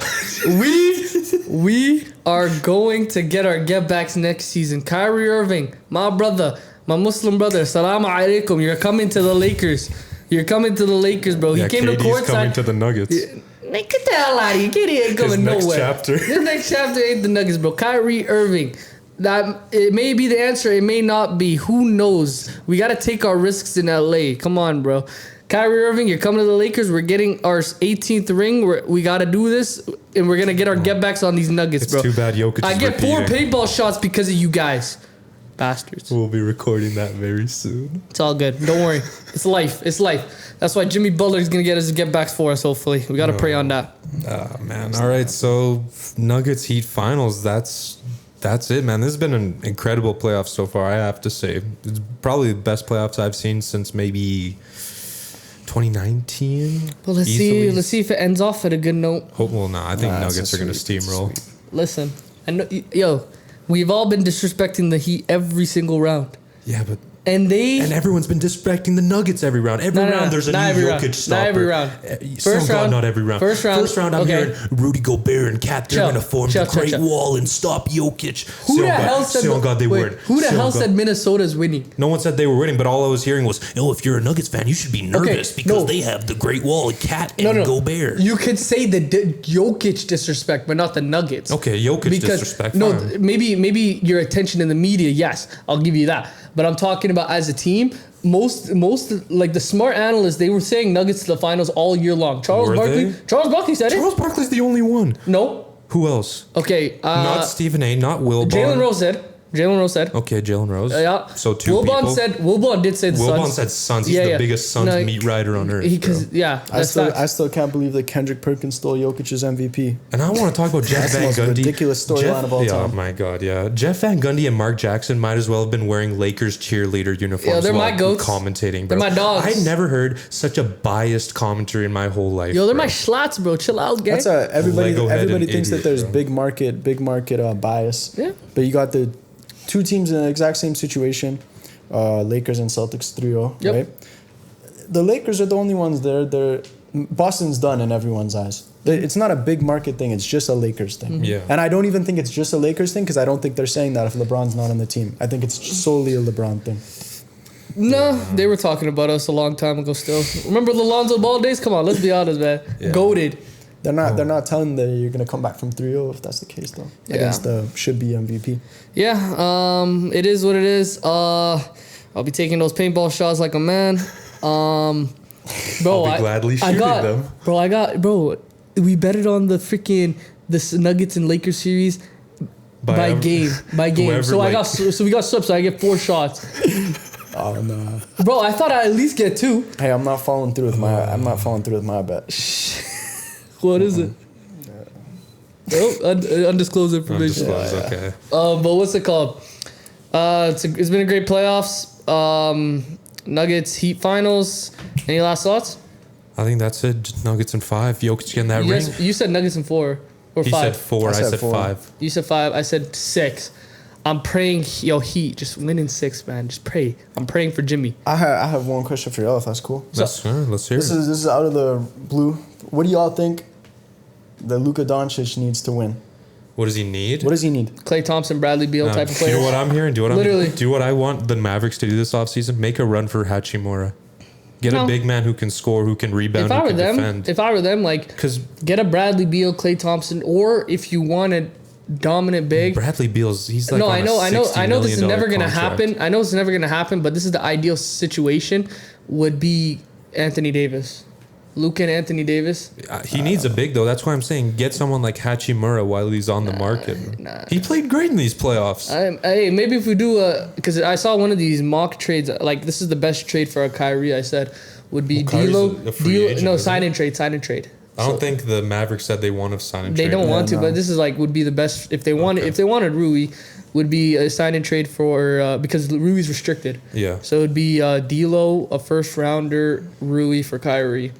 We are going to get our get-backs next season. Kyrie Irving, my brother, my Muslim brother, salam alaikum. You're coming to the Lakers. You're coming to the Lakers, bro. He came to courtside. Coming to the Nuggets. Man, get the hell out of here. Get here. Ain't going nowhere. This next chapter ain't the Nuggets, bro. Kyrie Irving. That it may be the answer. It may not be. Who knows? We got to take our risks in LA. Come on, bro. Kyrie Irving, you're coming to the Lakers. We're getting our 18th ring. We got to do this, and we're going to get our get-backs on these Nuggets, bro. It's too bad Jokic I is get repeating. 4 paintball shots because of you guys. bastards. We'll be recording that very soon. It's all good. Don't worry. It's life. It's life. That's why Jimmy Butler is gonna get his get backs for us. Hopefully, we gotta pray on that. Man. All right. So Nuggets Heat finals. That's it, man. This has been an incredible playoff so far. I have to say, it's probably the best playoffs I've seen since maybe 2019. Well, let's see. Let's see if it ends off at a good note. I think Nuggets are going to steamroll. Listen, we've all been disrespecting the Heat every single round. Yeah, but and everyone's been disrespecting the Nuggets every round. Every round there's a new Jokic stopper. Not every round. Not every round. First round. I'm hearing Rudy Gobert and Cat. They're going to form the Great Wall and stop Jokic. Who the hell said they weren't? Who the hell said Minnesota's winning? No one said they were winning, but all I was hearing was, if you're a Nuggets fan, you should be nervous because they have the Great Wall and Cat and Gobert. You could say the Jokic disrespect, but not the Nuggets. Okay, Jokic disrespect. No, maybe your attention in the media. Yes, I'll give you that. But I'm talking about as a team. Most like the smart analysts, they were saying Nuggets to the finals all year long. Charles Barkley said it. Charles Barkley's the only one. No. Who else? Okay. Not Stephen A. Not Wilbon. Jalen Rose said. Okay, Jalen Rose. Yeah. So two people. Wilbon did say the Suns. Wilbon said Suns. He's the biggest Suns meat rider on earth. I still can't believe that Kendrick Perkins stole Jokic's MVP. And I want to talk about Jeff Van Gundy. That's the most ridiculous storyline of all time. Oh my God, yeah. Jeff Van Gundy and Mark Jackson might as well have been wearing Lakers cheerleader uniforms. Yeah, they're my goats. Commentating, bro. They're my dogs. I never heard such a biased commentary in my whole life. They're my schlats, bro. Chill out, gang. That's everybody thinks that there's big market bias. Yeah. But you got the two teams in the exact same situation, Lakers and Celtics 3-0, right? The Lakers are the only ones there. Boston's done in everyone's eyes. It's not a big market thing. It's just a Lakers thing. Mm-hmm. Yeah. And I don't even think it's just a Lakers thing because I don't think they're saying that if LeBron's not on the team. I think it's solely a LeBron thing. No, they were talking about us a long time ago still. Remember the Lonzo Ball days? Come on, let's be honest, man. Yeah. Goated. They're not telling that you're going to come back from 3-0 if that's the case, though. Yeah. Against the should-be MVP. Yeah, it is what it is. I'll be taking those paintball shots like a man. Bro, I'll be gladly shooting them. Bro, we betted on the Nuggets and Lakers series by game. So we got swept, so I get 4 shots. Oh no. Bro, I thought I'd at least get 2. Hey, I'm not following through with my bet. What is it? Undisclosed information. Okay. But what's it called? It's been a great playoffs. Nuggets Heat finals. Any last thoughts? I think that's it. Just Nuggets in 5. Jokic getting that ring. You said Nuggets in 4 or 5. He said 4. I said 4. 5. You said 5. I said 6. I'm praying, Heat, just win in 6, man. Just pray. I'm praying for Jimmy. I have one question for y'all, if that's cool. Let's hear it. This is out of the blue. What do y'all think that Luka Doncic needs to win? What does he need? Klay Thompson, Bradley Beal type of player. You know what I'm hearing? Do what I want the Mavericks to do this offseason. Make a run for Hachimura. Get a big man who can score, who can rebound, who can defend. If I were them, get a Bradley Beal, Klay Thompson, or if you want a dominant big. Bradley Beal's he's like I know this is never gonna happen. I know this is never gonna happen, but this is the ideal situation. Would be Anthony Davis. Luka and Anthony Davis. He needs a big, though. That's why I'm saying get someone like Hachimura while he's on the market. He played great in these playoffs. Hey, maybe if we do because I saw one of these mock trades, like this is the best trade for a Kyrie, I said, would be D'Lo. Sign and trade. I don't think the Mavericks said they want to sign and trade. They don't want to, but this is would be the best if they wanted. If they wanted Rui, would be a sign and trade for because Rui's restricted. Yeah. So it'd be D'Lo, a first rounder, Rui for Kyrie.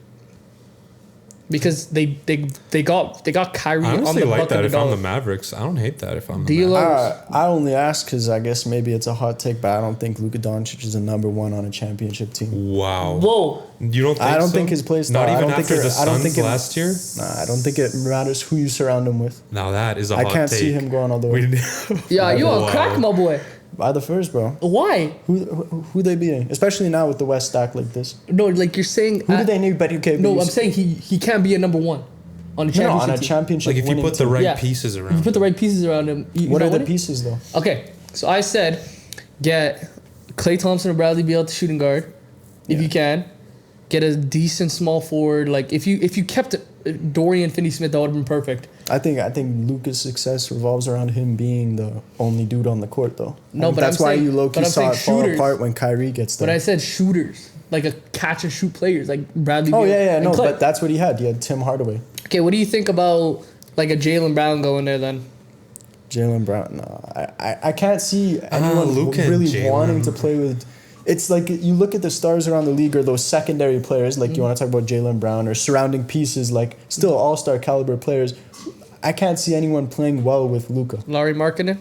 Because they got Kyrie on the bucket like that if dollar. I'm the Mavericks. I don't hate that if I'm the Mavericks. I only ask because I guess maybe it's a hot take, but I don't think Luka Doncic is a number 1 on a championship team. Wow. Whoa. You don't think I don't so? think his play style. Not even after the Suns last year? Nah, I don't think it matters who you surround him with. Now that is a hot take. I can't see him going all the way. Yeah, you on crack, my boy. By the first, bro. Why? Who they beating? Especially now with the West stacked like this. No, like you're saying. Who do they need but UK? No, I'm saying he can't be a number 1 on a championship. On a championship. Like if you put the right pieces around. If you put the right pieces around him. What are the pieces though? Okay, so I said get Klay Thompson or Bradley Beal to shooting guard, if you can. Get a decent small forward. Like if you kept Dorian Finney-Smith, that would have been perfect. I think Luka's success revolves around him being the only dude on the court, though. No, but that's why you low-key saw it fall shooters. apart when Kyrie gets there. But I said shooters, like a catch and shoot players, like Bradley. Oh Beal no, Clay. but that's what he had. He had Tim Hardaway. Okay, what do you think about like a Jaylen Brown going there then? Jaylen Brown, no, I can't see anyone Luka really wanting to play with. It's like you look at the stars around the league or those secondary players, like you want to talk about Jaylen Brown or surrounding pieces, like still all-star caliber players. I can't see anyone playing well with Luka. Lauri Markkanen?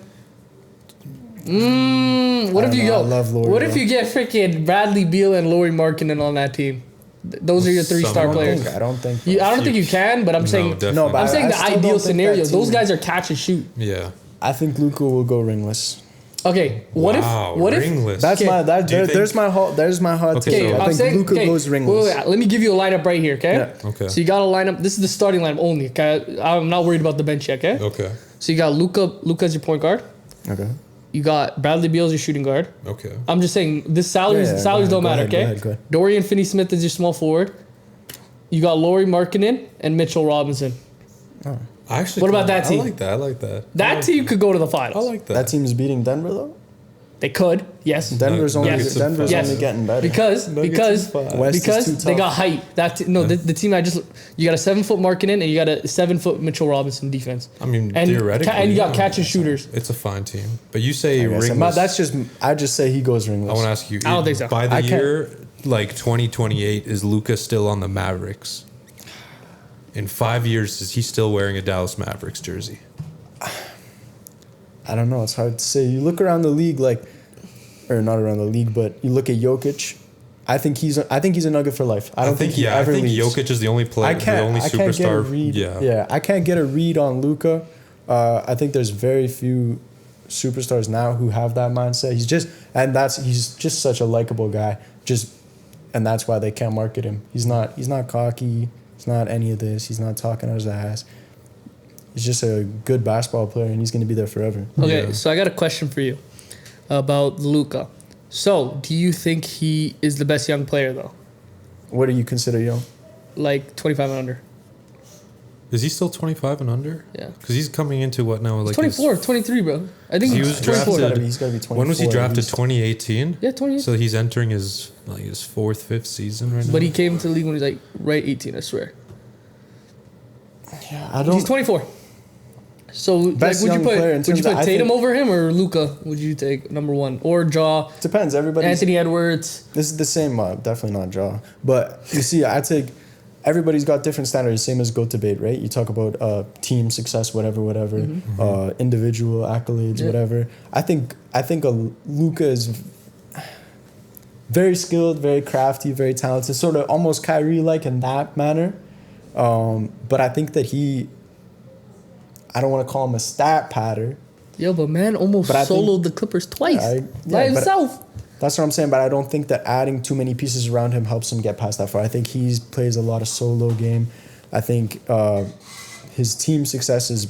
What if you go? I love Lauri. What if you get freaking Bradley Beal and Lauri Markkanen on that team? Those are your 3-star players. I don't think. I don't think you can, but I'm saying. No, I'm saying the ideal scenario. Those Those guys are catch and shoot. Yeah. I think Luka will go ringless. Okay, what if Ringless. That's okay. there's my hot Okay, take. so- I think Luka goes ringless. Wait, let me give you a lineup right here, okay? Yeah. Okay. So you got a lineup. This is the starting lineup only. Okay, I'm not worried about the bench yet. Okay. Okay. So you got Luka as your point guard. Okay. You got Bradley Beal as your shooting guard. Okay. I'm just saying this salaries don't matter. Okay. Go ahead. Dorian Finney-Smith is your small forward. You got Lauri Markkanen and Mitchell Robinson. Oh. I actually. What about that team? I like that. That team could go to the finals. I like that. That team's beating Denver though. They could, yes. Denver's only Yes. Denver's Yes. only getting better. Because West is too they tough. got height. The team you got a 7-foot Markkanen and you got a 7-foot Mitchell Robinson defense. I mean, And theoretically, and you got catch and shooters. It's a fine team, but you say I guess. ringless. I just say he goes ringless. I want to ask you. I don't think so. By the I can't- year like 2028, is Luka still on the Mavericks? In 5 years, is he still wearing a Dallas Mavericks jersey? I don't know. It's hard to say. You look around the league, or not around the league, but you look at Jokic. I think he's a Nugget for life. I don't think he ever leaves. Jokic is the only player, the only superstar. Can't get a read. Yeah, I can't get a read on Luka. I think there's very few superstars now who have that mindset. He's just such a likable guy. And that's why they can't market him. He's not cocky. He's not any of this. He's not talking out his ass. He's just a good basketball player, and he's going to be there forever. Okay, so I got a question for you about Luka. So, do you think he is the best young player, though? What do you consider young? Like 25 and under. Is he still 25 and under? Yeah. Because he's coming into what now? Like 24, 23, bro. I think he he's was 24. drafted. He's got to be 24. When was he at drafted? least. 2018. Yeah, 28. So he's entering his fourth, fifth season right now. But he came into the league when he was like right 18, I swear. Yeah, I don't. He's 24. So Best would you young put player in terms of- I Tatum think- over him or Luka? Would you take number one or Jaw? Depends. Anthony Edwards. This is the same. Definitely not Jaw. But you see, I take. Everybody's got different standards. Same as GOAT debate, right? You talk about team success, whatever, individual accolades, whatever. I think Luka is very skilled, very crafty, very talented, sort of almost Kyrie-like in that manner. But I think that I don't want to call him a stat patter. Yo, but man almost soloed the Clippers twice by himself. That's what I'm saying, but I don't think that adding too many pieces around him helps him get past that far. I think he plays a lot of solo game. I think his team success is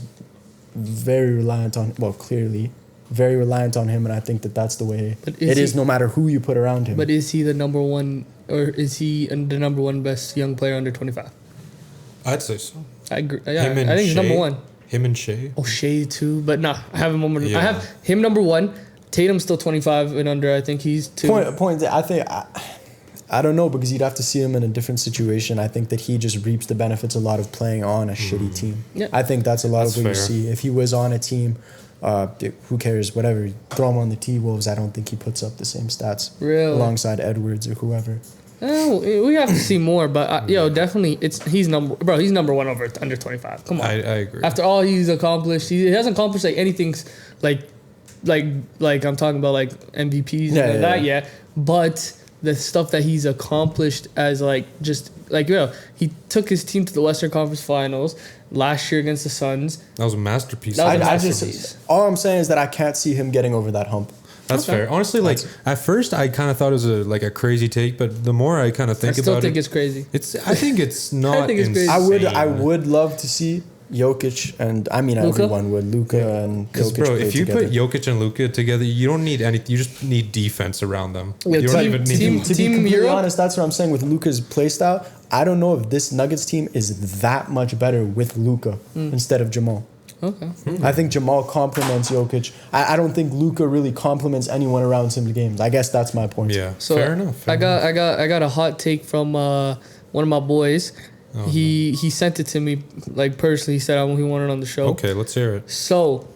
very reliant on, clearly, very reliant on him, and I think that's the way it is no matter who you put around him. But is he the number one, or is he the number one best young player under 25? I'd say so. I agree. Yeah, I think he's number one. Him and Shea. Oh, Shea too, but nah, I have him over. Yeah. I have him number one. Tatum's still 25 and under. I think he's two. Point. I don't know, because you'd have to see him in a different situation. I think that he just reaps the benefits a lot of playing on a shitty team. Yeah. I think that's a lot of what fair. you see. If he was on a team, who cares? Whatever. Throw him on the T-Wolves. I don't think he puts up the same stats Really? alongside Edwards or whoever. We have to see more, but definitely he's number one over under 25. Come on, I agree. After all he's accomplished, he hasn't accomplished like anything like I'm talking about like MVPs and that yet. But the stuff that he's accomplished as he took his team to the Western Conference Finals last year against the Suns. That was a masterpiece. All I'm saying is that I can't see him getting over that hump. That's fair. Honestly, at first I kind of thought it was a crazy take, but the more I kind of think about it, it's crazy. I think it's not. I think it's crazy. I would love to see Jokic and Luka? everyone would. Luka and Because, Jokic bro, play if you together. put Jokic and Luka together, you don't need anything. You just need defense around them. Yeah, you don't team- even need team- To be completely honest, that's what I'm saying with Luka's playstyle. I don't know if this Nuggets team is that much better with Luka instead of Jamal. Okay. I think Jamal complements Jokic. I don't think Luka really complements anyone around him in games. I guess that's my point. Yeah, So fair enough. I got a hot take from one of my boys. He sent it to me like personally. He said he wanted it on the show. Okay, let's hear it. So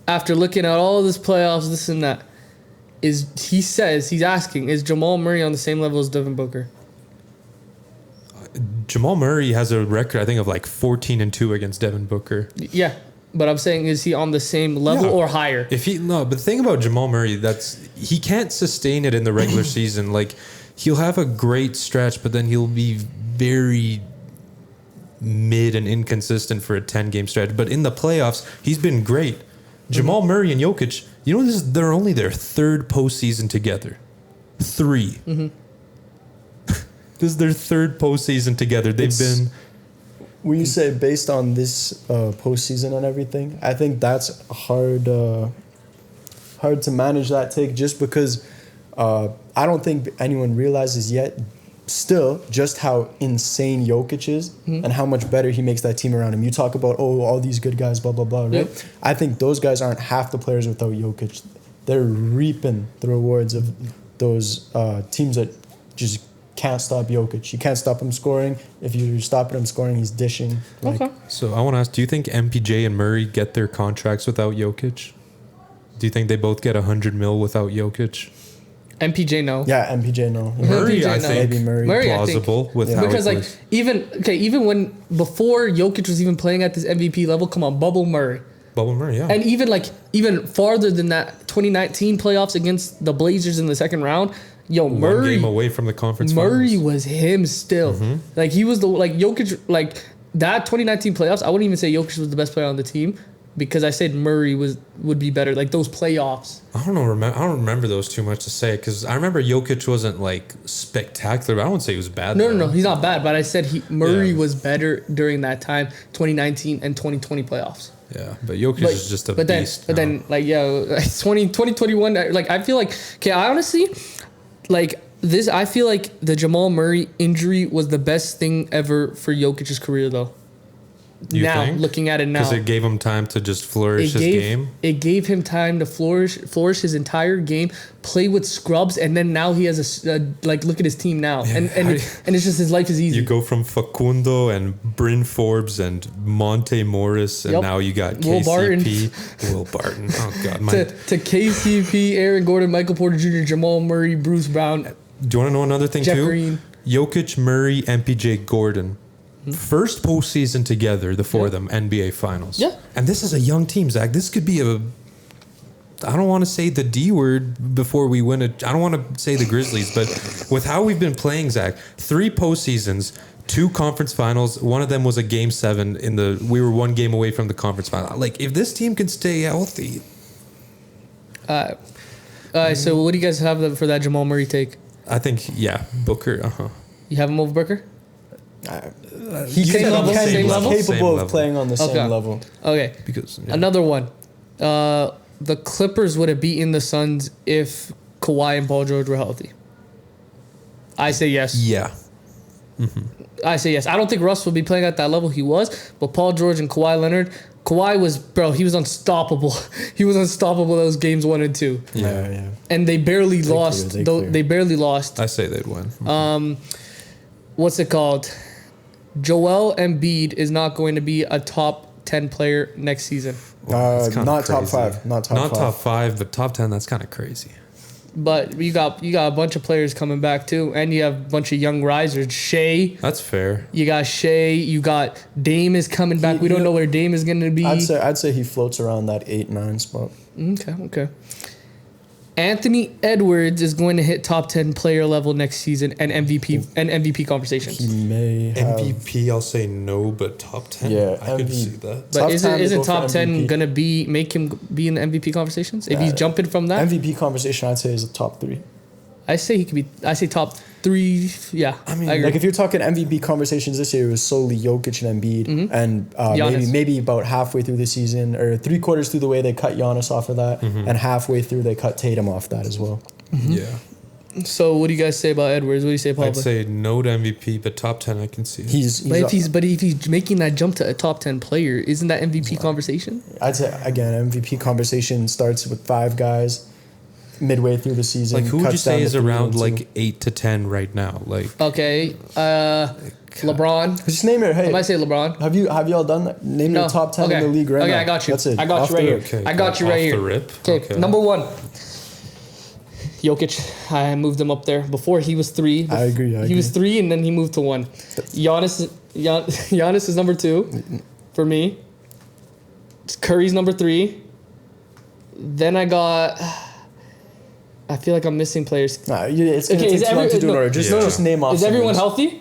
after looking at all this playoffs, this and that, he's asking, is Jamal Murray on the same level as Devin Booker? Jamal Murray has a record, I think, of like 14-2 against Devin Booker. Yeah, but I'm saying, is he on the same level Yeah. or higher? But the thing about Jamal Murray, he can't sustain it in the regular season. Like, he'll have a great stretch, but then he'll be very mid and inconsistent for a 10-game stretch. But in the playoffs, he's been great. Jamal Murray and Jokic, they're only their third postseason together. 3. This is their third postseason together. When you say based on this postseason and everything, I think that's hard to manage that take just because I don't think anyone realizes yet still just how insane Jokic is and how much better he makes that team around him. You talk about, all these good guys, blah, blah, blah, right? Yep. I think those guys aren't half the players without Jokic. They're reaping the rewards of those teams that just can't stop Jokic. You can't stop him scoring. If you're stopping him scoring, he's dishing. Okay. So I want to ask, do you think MPJ and Murray get their contracts without Jokic? Do you think they both get $100 million without Jokic? MPJ, no. Yeah, MPJ, no. Murray, MPJ, I no. think, Maybe Murray. Murray, I think. plausible with how Because it like was. even when before Jokic was even playing at this MVP level, come on, bubble Murray. Bubble Murray, yeah. And even farther than that, 2019 playoffs against the Blazers in the second round, One Murray game away from the conference Murray finals. was him still. Like he was Jokic, like that 2019 playoffs. I wouldn't even say Jokic was the best player on the team because I said Murray would be better. Like those playoffs. I don't remember those too much to say because I remember Jokic wasn't like spectacular, but I wouldn't say he was bad. No, he's not bad. But I said Murray Yeah. was better during that time, 2019 and 2020 playoffs. Yeah, but Jokic is just a beast. But then, 2021, like I feel like, I honestly, like this, I feel like the Jamal Murray injury was the best thing ever for Jokic's career, though. You now, think? looking at it now, Because it gave him time to just flourish his game. It gave him time to flourish his entire game, play with scrubs, and then now he has look at his team now, and it's just his life is easy. You go from Facundo and Bryn Forbes and Monte Morris, and Yep. now you got Will KCP, Will Barton. Oh God, to KCP, Aaron Gordon, Michael Porter Jr., Jamal Murray, Bruce Brown. Do you want to know another thing Jeff too? Green. Jokic, Murray, MPJ, Gordon. First postseason together, the four of them, NBA Finals. Yeah. And this is a young team, Zach. This could be I don't want to say the D word before we win it. I don't want to say the Grizzlies, but with how we've been playing, Zach, 3 postseasons, 2 conference finals. One of them was a game 7 we were 1 game away from the conference final. Like, if this team can stay healthy. So what do you guys have for that Jamal Murray take? I think, Booker. You have him over Booker? He's Same level, same level? capable Same of level. playing on the Okay. same level. Okay. Because Another one. The Clippers would have beaten the Suns if Kawhi and Paul George were healthy. I say yes. Yeah. I say yes. I don't think Russ would be playing at that level he was, but Paul George and Kawhi Leonard. Kawhi he was unstoppable. He was unstoppable those games 1 and 2. Yeah. And they barely lost. clear. They barely lost. I say they'd win. What's it called? Joel Embiid is not going to be a top 10 player next season. That's kinda Not top crazy. 5. Not top 5. top 5, but top 10. That's kind of crazy. But you got a bunch of players coming back too, and you have a bunch of young risers. Shea, That's fair. you got Shea, you got Dame is coming back. We don't know where Dame is going to be. I'd say he floats around that 8-9 spot. Okay. Anthony Edwards is going to hit top 10 player level next season and MVP conversations. He may have. MVP, I'll say no, but top 10. Yeah, I could MVP. see that. But Tough time to isn't go for top 10 MVP. going to make him be in the MVP conversations? If he's jumping from that? MVP conversation, I'd say is a top 3. I say top 3. Yeah, I mean, I agree. like if you're talking MVP conversations this year, it was solely Jokic and Embiid, and maybe about halfway through the season or 3/4 through the way they cut Giannis off of that, and halfway through they cut Tatum off that as well. Yeah. So what do you guys say about Edwards? What do you say, Paul? I'd say no to MVP, but top 10 I can see. But if he's making that jump to a top 10 player, isn't that MVP conversation? I'd say again MVP conversation starts with 5 guys midway through the season. Like who would you say is around 2. like 8 to 10 right now? Like okay, LeBron. Just name it. Hey, I might say LeBron. Have you all done that? Name your top 10 in the league right now. Okay, I got you. That's it. I got you right here. Okay, I got you right here. Off the rip. Okay, number 1. Jokic, I moved him up there. Before he was 3. I agree. He was 3 and then he moved to 1. Giannis is number 2 for me. Curry's number 3. Then I feel like I'm missing players. Nah, it's going to take too long to do an order. Just name off. Is everyone healthy?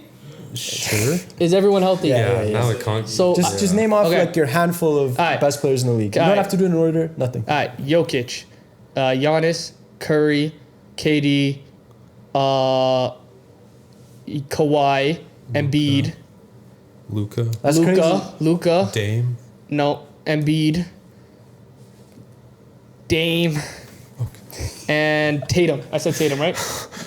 Sure. Is everyone healthy? Yeah. Now it can't. So just name off like your handful of best players in the league. You don't have to do it in order. Nothing. All right, Jokic, Giannis, Curry, KD, Kawhi, Embiid, Luka. That's crazy. Luka. Dame. No, Embiid, Dame, and Tatum. I said Tatum, right?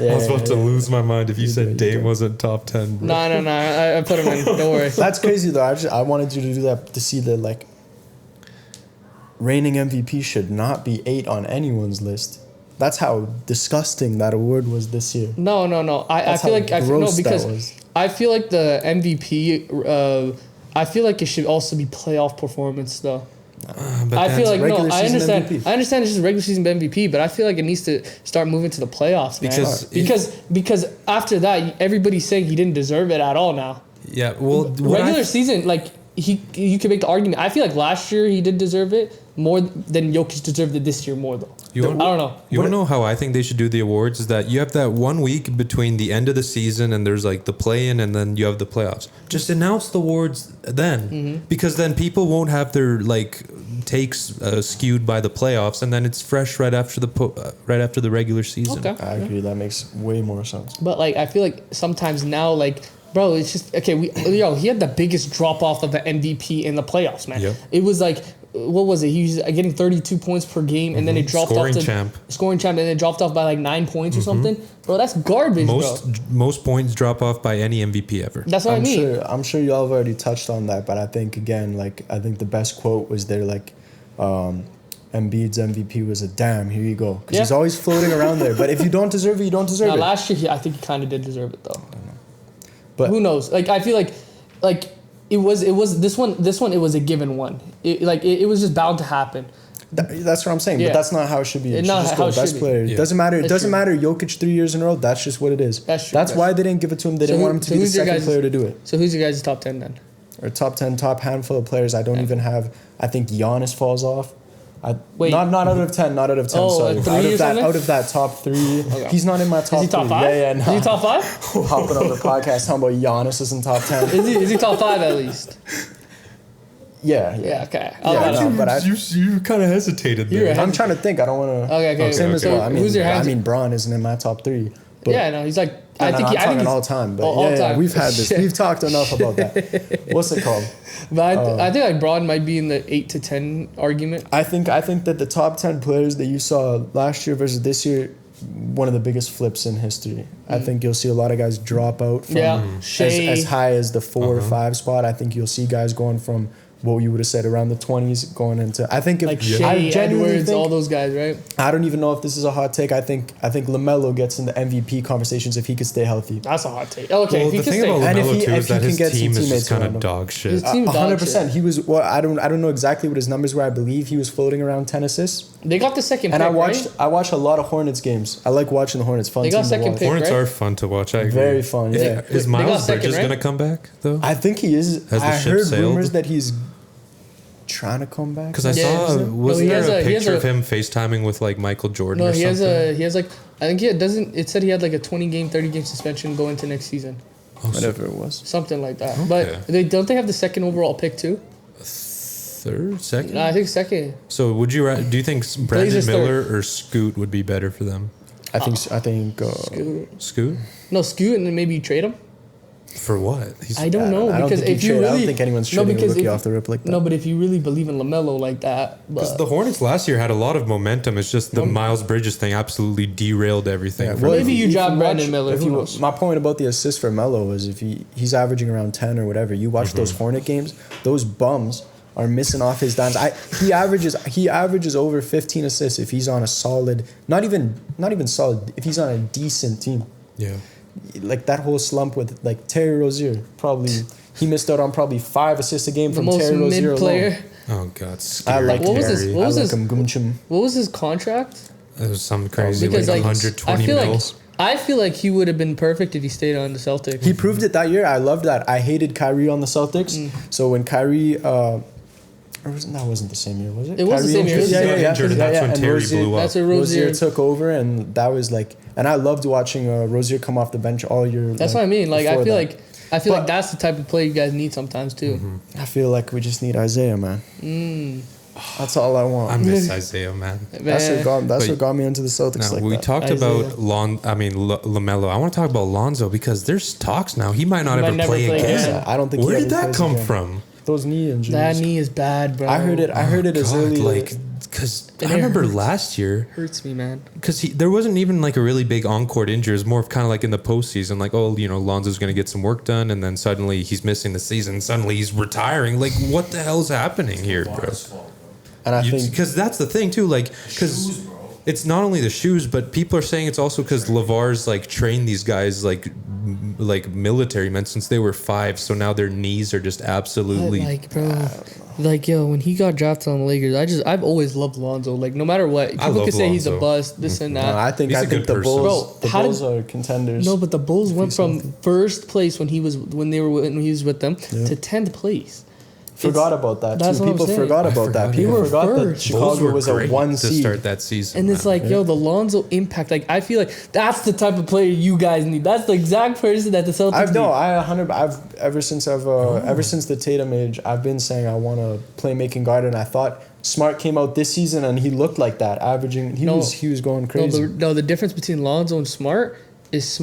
I was about to lose my mind if you said Dame wasn't top 10. Bro. No. I put him in. Don't worry. That's crazy though. I wanted you to do that to see that like reigning MVP should not be 8 on anyone's list. That's how disgusting that award was this year. No. I feel like I feel like the MVP. I feel like it should also be playoff performance though. I feel like I understand. MVP. I understand it's just regular season MVP, but I feel like it needs to start moving to the playoffs, man. Because after that, everybody's saying he didn't deserve it at all now. Yeah, well, regular season, like you can make the argument. I feel like last year he did deserve it more than Jokic deserved it this year more though. I don't know. You want to know how I think they should do the awards? Is that you have that 1 week between the end of the season and there's like the play-in and then you have the playoffs. Just announce the awards then, because then people won't have their like takes skewed by the playoffs, and then it's fresh right after the regular season. Okay. I agree. That makes way more sense. But like I feel like sometimes now like. Bro, it's just okay. He had the biggest drop off of the MVP in the playoffs, man. Yep. It was like, what was it? He was getting 32 points per game, and then it dropped off to scoring champ, and then it dropped off by like 9 points or something. Bro, that's garbage, most points drop off by any MVP ever. That's what I mean. I'm sure y'all have already touched on that, but I think again, like I think the best quote was there, like. Embiid's MVP was a damn. Here you go, because he's always floating around there. But if you don't deserve it, you don't deserve it. Last year, I think he kind of did deserve it though. But who knows? Like I feel like it was this one. It was a given one. It was just bound to happen. That's what I'm saying. Yeah. But that's not how it should be. It should just go best player. Yeah. It doesn't matter. It doesn't matter. Jokic 3 years in a row. That's just what it is. That's true. That's why they didn't give it to him. They didn't want him to be the second player to do it. So who's your guys' top 10 then? Or top 10, top handful of players. I don't even have. I think Giannis falls off. Wait, not out of 10. Not out of 10. Sorry, out of that top 3. Okay. He's not in my top 3. Is he top 5? Yeah. Is he top 5? Hopping on the podcast talking about Giannis isn't top 10. Is he top 5 at least? Yeah. Okay. You kind of hesitated there. I'm trying to think. I don't want to. Okay. Same as well. I mean, who's your hands? I mean, Braun isn't in my top 3. But yeah, no, he's like. I'm talking all time, but all time. We've had this. We've talked enough about that. What's it called? But I think like Braun might be in the 8 to 10 argument. I think that the top 10 players that you saw last year versus this year, one of the biggest flips in history. I think you'll see a lot of guys drop out from as high as the 4 or 5 spot. I think you'll see guys going from what you would have said around the 20s going into. I think if like Shea, Edwards, all those guys, right? I don't even know if this is a hot take. I think LaMelo gets in the MVP conversations if he could stay healthy. That's a hot take. Okay, well, if he the can thing stay, about LaMelo too is that his team is just kind of dog shit. 100%. He was. Well, I don't know exactly what his numbers were. I believe he was floating around 10 assists. They got the second. And pick, I watched a lot of Hornets games. I like watching the Hornets. Fun. They got second pick. Hornets are fun to watch. I agree. Very fun. Yeah. Is Miles Bridges gonna come back though? I think he is. I heard rumors that he's trying to come back. Because I saw, wasn't there a picture of him FaceTiming with like Michael Jordan or something? No, he has like, I think it said he had like a 20-game, 30-game suspension going into next season. Whatever it was. Something like that. Okay. But don't they have the second overall pick too? Third? Second? No, I think second. So do you think Brandon Miller or Scoot would be better for them? I think Scoot? No, Scoot, and then maybe you trade him. For what? I don't know, I don't because think if you really, I don't think anyone's trading a rookie off the rip like that. No, but if you really believe in LaMelo like that, because the Hornets last year had a lot of momentum. It's just the Miles Bridges thing absolutely derailed everything. Yeah, well, maybe you drop Brandon Miller. If you want. My point about the assist for Melo was if he's averaging around 10 or whatever. You watch those Hornet games; those bums are missing off his dimes. He averages over 15 assists if he's on a solid, not even solid. If he's on a decent team. Yeah. Like that whole slump with like Terry Rozier, probably he missed out on probably 5 assists a game from Terry Rozier alone. Oh God, scary. I like Terry. What was his contract? It was some crazy, because like 120 mils. I feel like he would have been perfect if he stayed on the Celtics. He proved it that year. I loved that. I hated Kyrie on the Celtics. So when Kyrie, that wasn't the same year, was it? It was the same year. Injured, and that's when Terry blew up. That's when Rozier took over, and that was like, and I loved watching Rozier come off the bench all year. That's what I mean. Like I feel like that's the type of play you guys need sometimes too. I feel like we just need Isaiah, man. That's all I want. I miss Isaiah, man. That's what got me into the Celtics. No, like we that. talked about LaMelo. I want to talk about Lonzo because there's talks now. He might not ever play again. I don't think. Where did that come from? Those knee injuries. That knee is bad, bro. I heard it as early. Because I remember last year. Hurts me, man. Because there wasn't even like a really big on-court injury. It was more of kind of like in the postseason, like, Lonzo's going to get some work done, and then suddenly he's missing the season. Suddenly he's retiring. Like, what the hell's happening here, bro? And I think because that's the thing too, like, because it's not only the shoes, but people are saying it's also because LeVar's like trained these guys like military men since they were 5, so now their knees are just absolutely when he got drafted on the Lakers, I've always loved Lonzo. Like no matter what, people could say he's a bust, this and that. No, I think the Bulls are contenders. No, but the Bulls went from first place when he was with them to 10th place. Forgot about that. People forgot about that. People forgot that Chicago was a 1 seed to start that season. And it's like, the Lonzo impact. Like, I feel like that's the type of player you guys need. That's the exact person that the Celtics need. Ever since the Tatum age, I've been saying I want a playmaking guard, and I thought Smart came out this season and he looked like that, averaging. He was going crazy. The difference between Lonzo and Smart is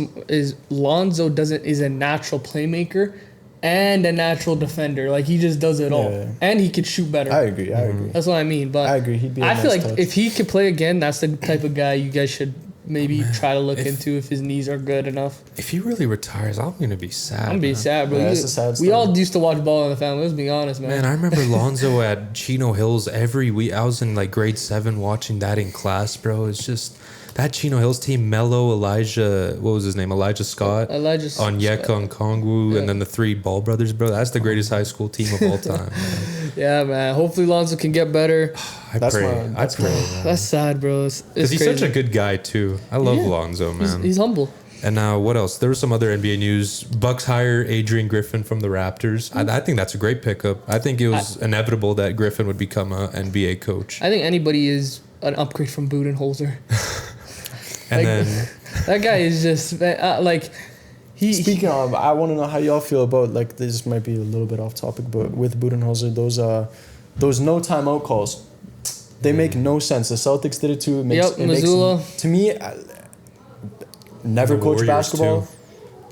Lonzo is a natural playmaker and a natural defender. Like he just does it all, and he could shoot better. I agree. That's what I mean. But I agree. I feel like if he could play again, that's the type of guy you guys should maybe try to look into if his knees are good enough. If he really retires, I'm gonna be sad. I'm gonna be sad, bro. Yeah, it's a sad story. We all used to watch Ball in the Family. Let's be honest, man. Man, I remember Lonzo at Chino Hills every week. I was in like grade 7 watching that in class, bro. It's just. That Chino Hills team, Melo, Elijah, what was his name? Elijah Scott. Onyeka and Kongwu, and then the 3 Ball brothers, bro. That's the greatest high school team of all time. Man. Yeah, man. Hopefully Lonzo can get better. I pray. That's sad, bro. Because he's such a good guy, too. I love Lonzo, man. He's humble. And now, what else? There was some other NBA news. Bucks hire Adrian Griffin from the Raptors. I think that's a great pickup. I think it was inevitable that Griffin would become an NBA coach. I think anybody is an upgrade from Budenholzer. And then that guy is just Speaking of, I want to know how y'all feel about this might be a little bit off topic, but with Budenholzer, those no timeout calls, they make no sense. The Celtics did it too. To me, never coach basketball.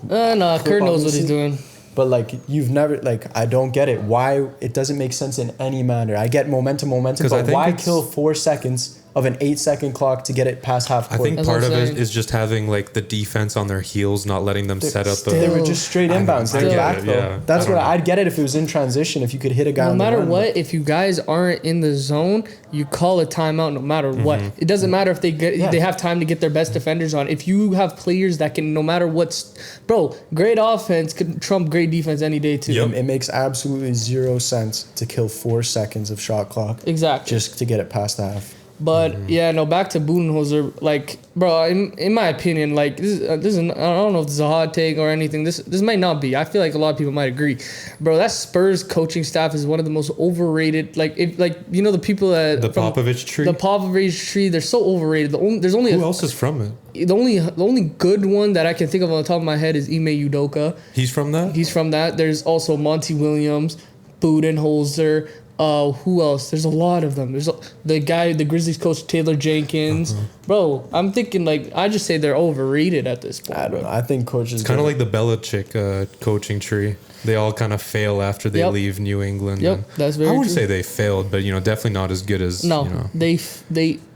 Kurt knows what he's doing. But you've never I don't get it. Why it doesn't make sense in any manner. I get momentum, but why kill 4 seconds of an 8-second clock to get it past half court? I think part of it is just having the defense on their heels, not letting them set up. They were just straight inbounds. They're back though. Yeah, that's what I'd get it if it was in transition. If you could hit a guy. No matter what, if you guys aren't in the zone, you call a timeout. No matter what, it doesn't matter if they have time to get their best defenders on. If you have players that can, no matter what, great offense could trump great defense any day too. Yep. It makes absolutely 0 sense to kill 4 seconds of shot clock. Exactly. Just to get it past half. But back to Budenholzer. Bro, in my opinion, this is I don't know if this is a hot take or anything. This might not be. I feel like a lot of people might agree, bro. That Spurs coaching staff is one of the most overrated. The people that the Popovich tree. The Popovich tree. They're so overrated. Who else is from it? The only good one that I can think of on the top of my head is Ime Udoka. He's from that. There's also Monty Williams, Budenholzer. Who else? There's a lot of them. There's the Grizzlies coach Taylor Jenkins. Bro, I'm thinking like I just say they're overrated at this point. I don't know. I think coaches kind of like the Belichick coaching tree. They all kind of fail after they leave New England. Yep, that's very. I wouldn't true. say they failed, but definitely not as good as. No, they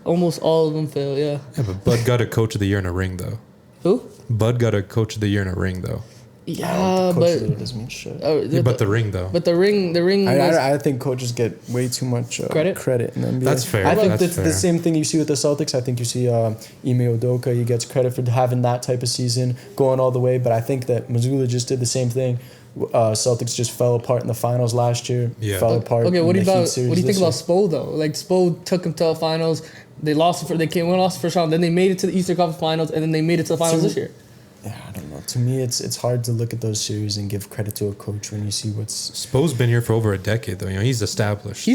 almost all of them fail. Yeah. Yeah, but Bud got a coach of the year in a ring though. Who? Bud got a coach of the year in a ring though. Yeah, but doesn't mean shit. But the ring though. But the ring. I think coaches get way too much credit in the NBA. That's fair. I think that's the same thing you see with the Celtics. I think you see Ime Udoka. He gets credit for having that type of season, going all the way. But I think that Mazzulla just did the same thing. Celtics just fell apart in the finals last year. Yeah. Fell apart. Okay, what do you think about year. Spo though? Like Spo took him to the finals. They lost. They lost the first round. Then they made it to the Eastern Conference Finals, and then they made it to the finals this year. Yeah, I don't know. To me, it's hard to look at those series and give credit to a coach when you see what's. Spo's been here for over a decade, though. He's established.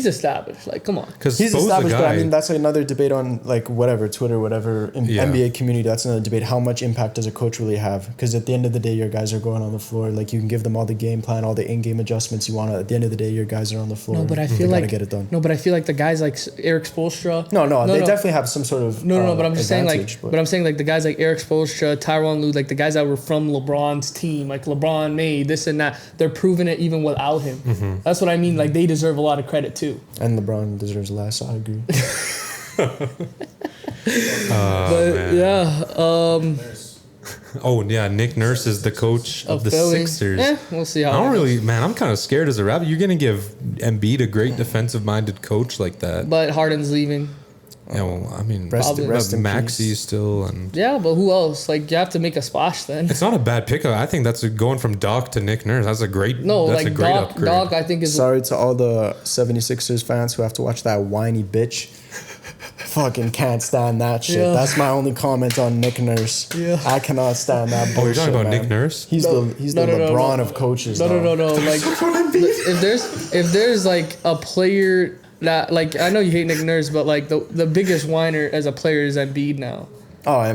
Like, come on. Because he's Spo's established, the guy. but I mean, that's another debate on like whatever Twitter, whatever NBA community. That's another debate. How much impact does a coach really have? Because at the end of the day, your guys are going on the floor. Like you can give them all the game plan, all the in-game adjustments you want. At the end of the day, your guys are on the floor. No, but I feel like get it done. No, but I feel like the guys like Eric Spoelstra. No, they definitely have some sort of but I'm just saying like, but I'm saying like the guys like Eric Spoelstra, Tyronn Lue, like the guys that were from LeBron's team, like LeBron made this and that. They're proving it even without him. Mm-hmm. That's what I mean. Like they deserve a lot of credit too. And LeBron deserves less. I agree. Nick Nurse is the coach of the Philly. Sixers. Yeah, we'll see how. I'm kind of scared as a Raptor. You're gonna give Embiid a great defensive-minded coach like that. But Harden's leaving. Yeah, well, I mean, rest in Maxey peace. still, and yeah, but who else? Like you have to make a splash then. it's not a bad pickup. I think that's going from Doc to Nick Nurse. That's a great. No, that's like a great Doc. upgrade. Doc, I think is. Sorry to all the 76ers fans who have to watch that whiny bitch. Fucking can't stand that shit. Yeah. That's my only comment on Nick Nurse. Yeah. I cannot stand that bullshit. Oh, you're talking about man. Nick Nurse? He's the LeBron of coaches. No. Like if there's like a player that like I know you hate Nick Nurse, but like the biggest whiner as a player is Embiid now. Oh, I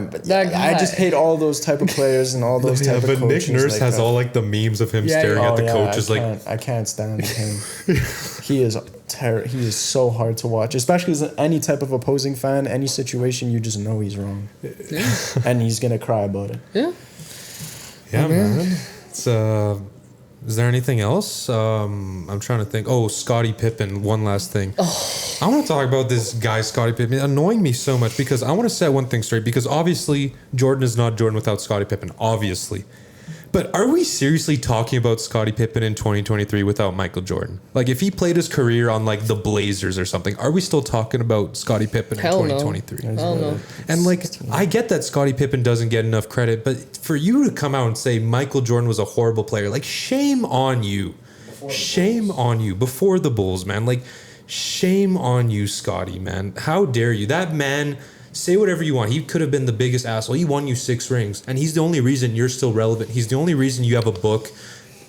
just hate all those type of players and all those type of coaches. But Nick Nurse has all like the memes of him staring at the coaches. I can't stand him. He is He is so hard to watch, especially as any type of opposing fan. Any situation, you just know he's wrong, and he's gonna cry about it. Yeah, man. It's Is there anything else? I'm trying to think. Oh, Scottie Pippen. One last thing. I want to talk about this guy, Scottie Pippen. It's annoying me so much because I want to set one thing straight. Because obviously, Jordan is not Jordan without Scottie Pippen. Obviously. But are we seriously talking about Scottie Pippen in 2023 without Michael Jordan? Like, if he played his career on, like, the Blazers or something, are we still talking about Scottie Pippen in 2023? Hell no. And, like, I get that Scottie Pippen doesn't get enough credit, but for you to come out and say Michael Jordan was a horrible player, like, shame on you. Shame on you. Before the Bulls, man. Like, shame on you, Scottie, man. How dare you? That man... Say whatever you want. He could have been the biggest asshole. He won you 6 rings. And he's the only reason you're still relevant. He's the only reason you have a book.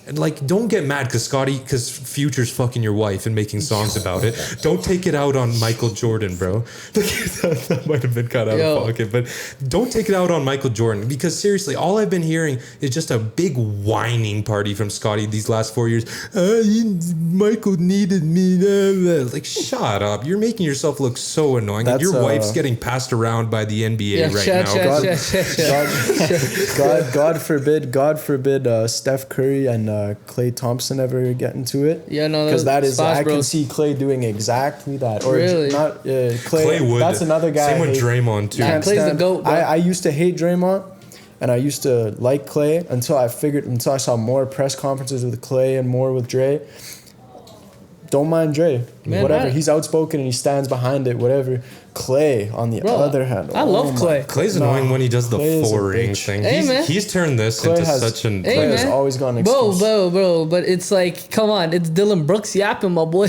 And, like, don't get mad because Future's fucking your wife and making songs about it. Don't take it out on Michael Jordan, bro. That might have been cut out of pocket. But don't take it out on Michael Jordan. Because, seriously, all I've been hearing is just a big whining party from Scottie these last 4 years. Michael needed me. Like, shut up. You're making yourself look so annoying. And your wife's getting passed around by the NBA now. God forbid Steph Curry and Klay Thompson ever get into it. Yeah, no, because I can see Klay doing exactly that. Or really? Not Klay would. That's another guy. Same with Draymond too. Yeah, Klay's the GOAT. I used to hate Draymond, and I used to like Klay until I saw more press conferences with Klay and more with Dre. Don't mind Dre. Man, whatever. He's outspoken and he stands behind it. Whatever. Klay, on the other hand. I love Klay. Clay's annoying when he does the 4-ring thing. Hey, he's turned this into such an... Klay has always gone excuse. Bro. But it's like, come on. It's Dylan Brooks yapping, my boy.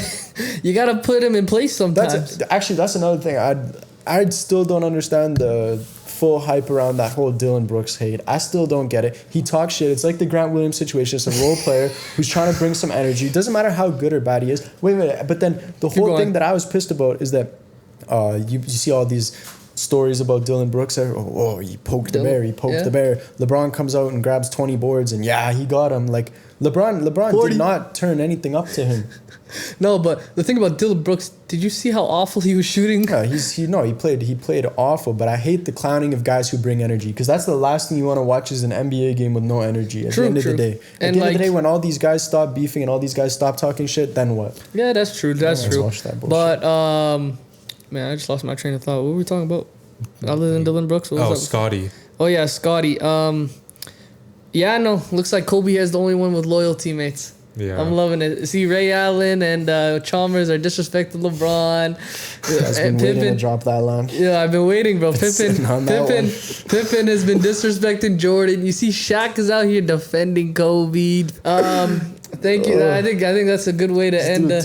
You got to put him in place sometimes. That's another thing. I still don't understand the full hype around that whole Dylan Brooks hate. I still don't get it. He talks shit. It's like the Grant Williams situation. It's a role player who's trying to bring some energy. It doesn't matter how good or bad he is. Wait. But then the whole thing that I was pissed about is that you see all these stories about Dylan Brooks. He poked the bear. The bear. LeBron comes out and grabs 20 boards and he got him. Like, LeBron did not turn anything up to him. No, but the thing about Dillon Brooks, did you see how awful he was shooting? Yeah, he played awful. But I hate the clowning of guys who bring energy, because that's the last thing you want to watch is an NBA game with no energy. At the end of the day, when all these guys stop beefing and all these guys stop talking shit, then what? Yeah, that's true. That's true. Watch that bullshit. But man, I just lost my train of thought. What were we talking about? Other than Dillon Brooks, what was that? Scotty. Oh yeah, Scotty. Yeah, no, looks like Kobe is the only one with loyal teammates. Yeah. I'm loving it. See, Ray Allen and Chalmers are disrespecting LeBron. I've been waiting to drop that line. Yeah, I've been waiting, bro. Pippen has been disrespecting Jordan. You see, Shaq is out here defending Kobe. Thank you. I think that's a good way to end the.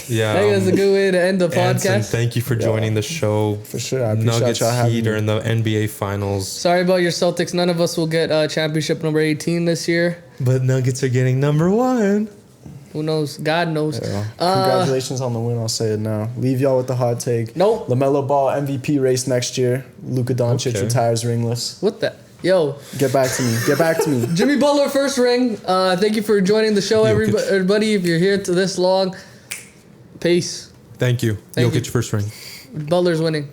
Yeah, I think that's a good way to end the Anson, podcast. thank you for joining the show. For sure, I appreciate Nuggets y'all having Heat me. are in the NBA Finals. Sorry about your Celtics. None of us will get championship number 18 this year. But Nuggets are getting number 1. Who knows? God knows. Yeah. Congratulations on the win. I'll say it now. Leave y'all with the hot take. Nope. LaMelo Ball MVP race next year. Luka Doncic retires ringless. What the? Yo. Get back to me. Jimmy Butler, first ring. Thank you for joining the show, everybody. If you're here to this long, peace. Thank you. Thank Jokic you. first ring. Butler's winning.